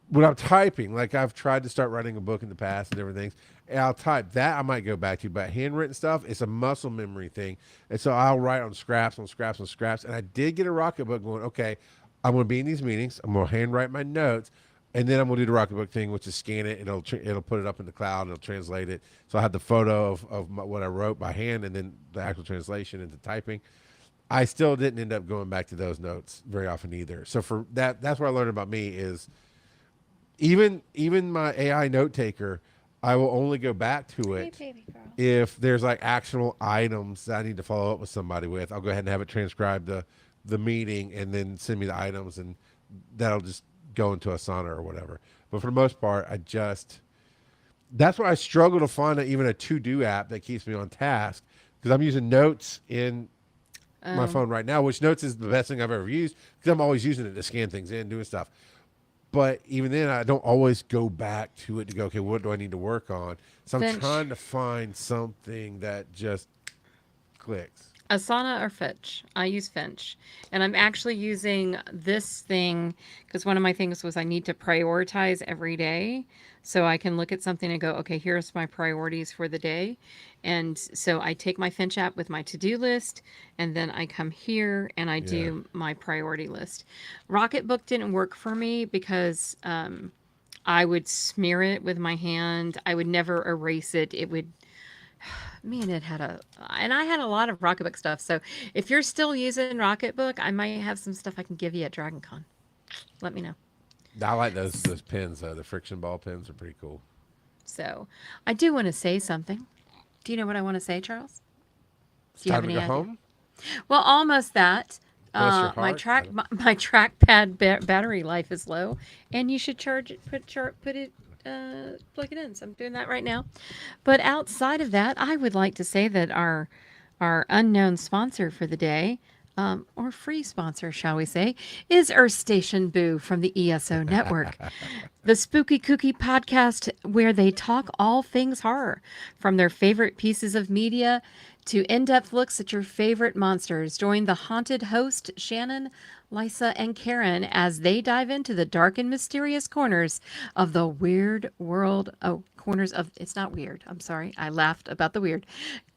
Speaker 1: when I'm typing, like I've tried to start writing a book in the past and everything, and I'll type that I might go back to, but handwritten stuff, it's a muscle memory thing. And so I'll write on scraps, on scraps, on scraps. And I did get a Rocketbook going, okay, I'm going to be in these meetings. I'm going to handwrite my notes. And then I'm going to do the Rocketbook thing, which is scan it and it'll put it up in the cloud and it'll translate it. So I have the photo of what I wrote by hand and then the actual translation into typing. I still didn't end up going back to those notes very often either. So for that's what I learned about me is even my AI note taker, I will only go back to
Speaker 2: Hey,
Speaker 1: it
Speaker 2: baby girl.
Speaker 1: if there's like actionable items that I need to follow up with somebody with. I'll go ahead and have it transcribe the meeting and then send me the items, and that'll just go into Asana or whatever. But for the most part, that's why I struggle to find even a to-do app that keeps me on task, because I'm using Notes in my
Speaker 2: Oh,
Speaker 1: phone right now, which Notes is the best thing I've ever used because I'm always using it to scan things in, doing stuff. But even then, I don't always go back to it to go, okay, what do I need to work on? So I'm
Speaker 2: Finch.
Speaker 1: trying to find something that just clicks.
Speaker 2: Asana or Finch? I use Finch. And I'm actually using this thing because one of my things was I need to prioritize every day. So I can look at something and go, okay, here's my priorities for the day. And so I take my Finch app with my to-do list, and then I come here and I
Speaker 1: Yeah.
Speaker 2: do my priority list. Rocketbook didn't work for me because I would smear it with my hand. I would never erase it. It would Man, it had and I had a lot of Rocketbook stuff. So if you're still using Rocketbook, I might have some stuff I can give you at DragonCon. Let me know.
Speaker 1: I like those pins, though. The friction ball pins are pretty cool.
Speaker 2: So I do want to say something. Do you know what I want to say, Charles?
Speaker 1: It's
Speaker 2: Do you have
Speaker 1: time to
Speaker 2: any
Speaker 1: go
Speaker 2: idea?
Speaker 1: home.
Speaker 2: Well, almost that.
Speaker 1: Bless your
Speaker 2: My
Speaker 1: heart.
Speaker 2: track my trackpad battery life is low, and you should charge it. Put it. Plug it in. So I'm doing that right now. But outside of that, I would like to say that our unknown sponsor for the day, or free sponsor, shall we say, is Earth Station Boo from the ESO Network, the Spooky Kooky podcast where they talk all things horror, from their favorite pieces of media to in-depth looks at your favorite monsters. Join the haunted host, Shannon, Lisa, and Karen as they dive into the dark and mysterious corners of the weird world. Oh, corners of, it's not weird. I'm sorry. I laughed about the weird.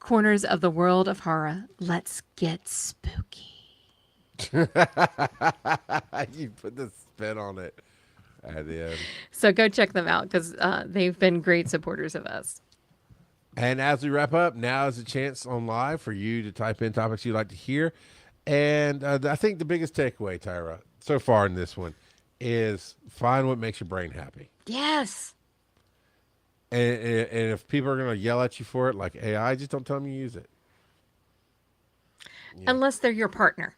Speaker 2: Corners of the world of horror. Let's get spooky.
Speaker 1: You put the spin on it at the end.
Speaker 2: So go check them out because they've been great supporters of us.
Speaker 1: And as we wrap up, now is a chance on live for you to type in topics you'd like to hear. And I think the biggest takeaway, Tyra, so far in this one is find what makes your brain happy.
Speaker 2: Yes.
Speaker 1: And if people are going to yell at you for it, like AI, just don't tell them you use it. Yeah.
Speaker 2: Unless they're your partner.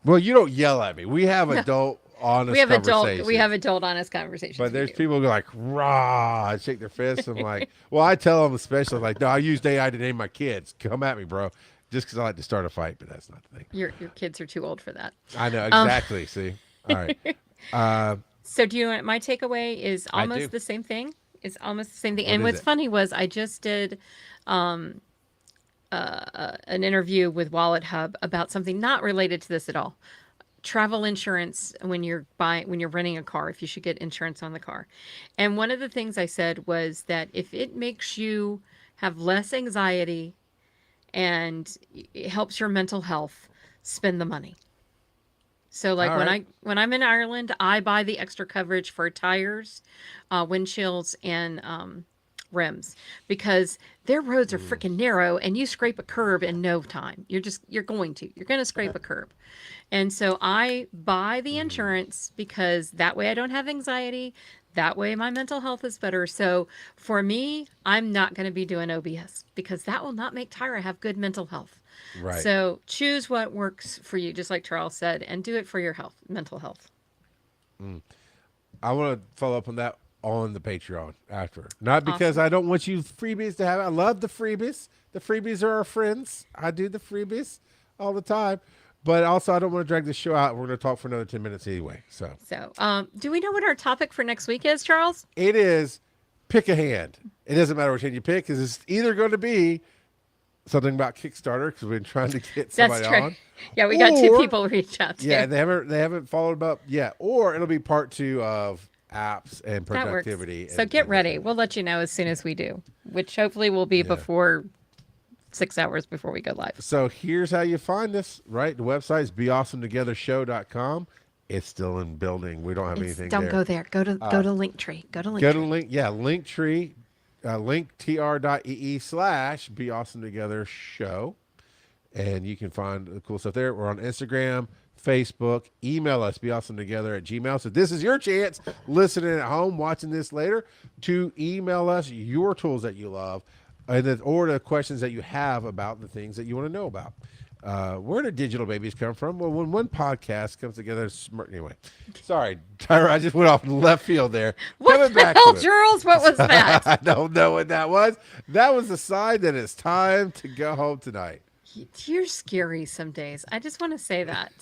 Speaker 1: Well, you don't yell at me. We have
Speaker 2: No.
Speaker 1: adult, honest
Speaker 2: We have
Speaker 1: conversations.
Speaker 2: adult honest conversations.
Speaker 1: But
Speaker 2: we
Speaker 1: there's
Speaker 2: do.
Speaker 1: people who go like, rah, and shake their fists. I'm like, well, I tell them especially, like, no, I used AI to name my kids. Come at me, bro. Just because I like to start a fight, but that's not the thing.
Speaker 2: Your kids are too old for that.
Speaker 1: I know, exactly. See? All right.
Speaker 2: So do you know what my takeaway is
Speaker 1: I do.
Speaker 2: almost the same thing? It's almost the same thing.
Speaker 1: What
Speaker 2: And
Speaker 1: is
Speaker 2: what's
Speaker 1: it?
Speaker 2: funny was I just did an interview with Wallet Hub about something not related to this at all. Travel insurance when you're renting a car, if you should get insurance on the car. And one of the things I said was that if it makes you have less anxiety and it helps your mental health spend the money. So like
Speaker 1: All right.
Speaker 2: when I'm in Ireland, I buy the extra coverage for tires, windshields, and rims because their roads are
Speaker 1: Mm,
Speaker 2: freaking narrow, and you scrape a curb in no time. You're going to scrape a curb. And so I buy the
Speaker 1: mhm.
Speaker 2: insurance because that way I don't have anxiety. That way my mental health is better. So for me, I'm not going to be doing OBS because that will not make Tyra have good mental health.
Speaker 1: Right.
Speaker 2: So choose what works for you, just like Charles said, and do it for your health, mental health.
Speaker 1: Mm. I want to follow up on that on the Patreon after. Not because
Speaker 2: Awesome.
Speaker 1: I don't want you freebies to have it. I love the freebies. The freebies are our friends. I do the freebies all the time. But also, I don't want to drag this show out. We're going to talk for another 10 minutes anyway. So
Speaker 2: So, do we know what our topic for next week is, Charles?
Speaker 1: it is pick a hand. It doesn't matter which hand you pick because it's either going to be something about Kickstarter because we've been trying to get
Speaker 2: That's
Speaker 1: somebody
Speaker 2: true.
Speaker 1: on,
Speaker 2: Yeah, we got two
Speaker 1: or
Speaker 2: people reach out
Speaker 1: yeah,
Speaker 2: to.
Speaker 1: they haven't followed up yet, or it'll be part two of apps and
Speaker 2: That works.
Speaker 1: productivity
Speaker 2: So
Speaker 1: and,
Speaker 2: get
Speaker 1: and that
Speaker 2: ready.
Speaker 1: kind of
Speaker 2: We'll
Speaker 1: thing.
Speaker 2: let you know as soon as we do, which hopefully will be
Speaker 1: Yeah.
Speaker 2: before 6 hours before we go live.
Speaker 1: So here's how you find us, right? The website is beawesometogethershow.com. It's still in building. We don't have
Speaker 2: It's
Speaker 1: anything
Speaker 2: don't
Speaker 1: there.
Speaker 2: go there. Go to Linktree. Go to
Speaker 1: Go to
Speaker 2: Linktree.
Speaker 1: link, yeah, Linktree, linktr.ee/ Be Awesome Together Show. And you can find the cool stuff there. We're on Instagram, Facebook. Email us, beawesometogether@gmail. So this is your chance, listening at home, watching this later, to email us your tools that you love, and then, or the questions that you have about the things that you want to know about. Where do digital babies come from? Well, when one podcast comes together, anyway. Sorry, Tyra, I just went off in left field there.
Speaker 2: What
Speaker 1: Coming
Speaker 2: the
Speaker 1: back
Speaker 2: hell,
Speaker 1: to it.
Speaker 2: Charles? What was that?
Speaker 1: I don't know what that was. That was the sign that it's time to go home tonight.
Speaker 2: You're scary some days. I just want to say that.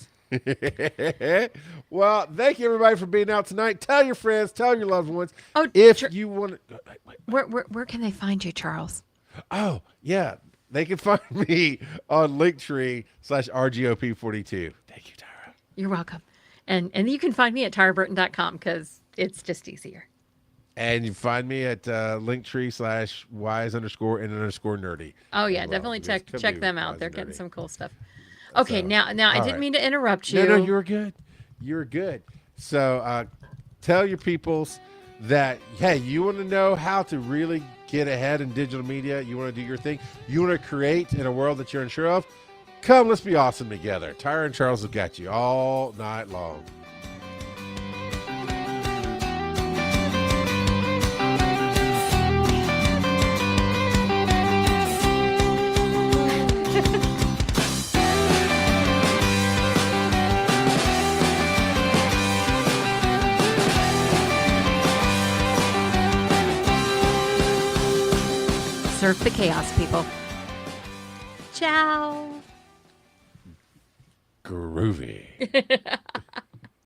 Speaker 1: Well, thank you everybody for being out tonight. Tell your friends, tell your loved ones.
Speaker 2: Oh,
Speaker 1: If you want to,
Speaker 2: where can they find you, Charles?
Speaker 1: oh yeah, they can find me on Linktree/RGOP42. Thank you, Tyra.
Speaker 2: You're welcome. And you can find me at tyraburton.com because it's just easier.
Speaker 1: And you find me at Linktree/wise_and_nerdy
Speaker 2: Oh
Speaker 1: as
Speaker 2: yeah,
Speaker 1: well.
Speaker 2: definitely
Speaker 1: Because
Speaker 2: check them
Speaker 1: Wise
Speaker 2: out. They're
Speaker 1: and
Speaker 2: getting
Speaker 1: nerdy.
Speaker 2: some cool stuff. Okay,
Speaker 1: So,
Speaker 2: now I
Speaker 1: all
Speaker 2: didn't
Speaker 1: right.
Speaker 2: mean to interrupt you.
Speaker 1: No, you're good. You're good. So tell your peoples that, hey, you want to know how to really get ahead in digital media. You want to do your thing. You want to create in a world that you're unsure of. Come, let's be awesome together. Tyra and Charles have got you all night long.
Speaker 2: Surf the chaos, people. Ciao.
Speaker 1: Groovy.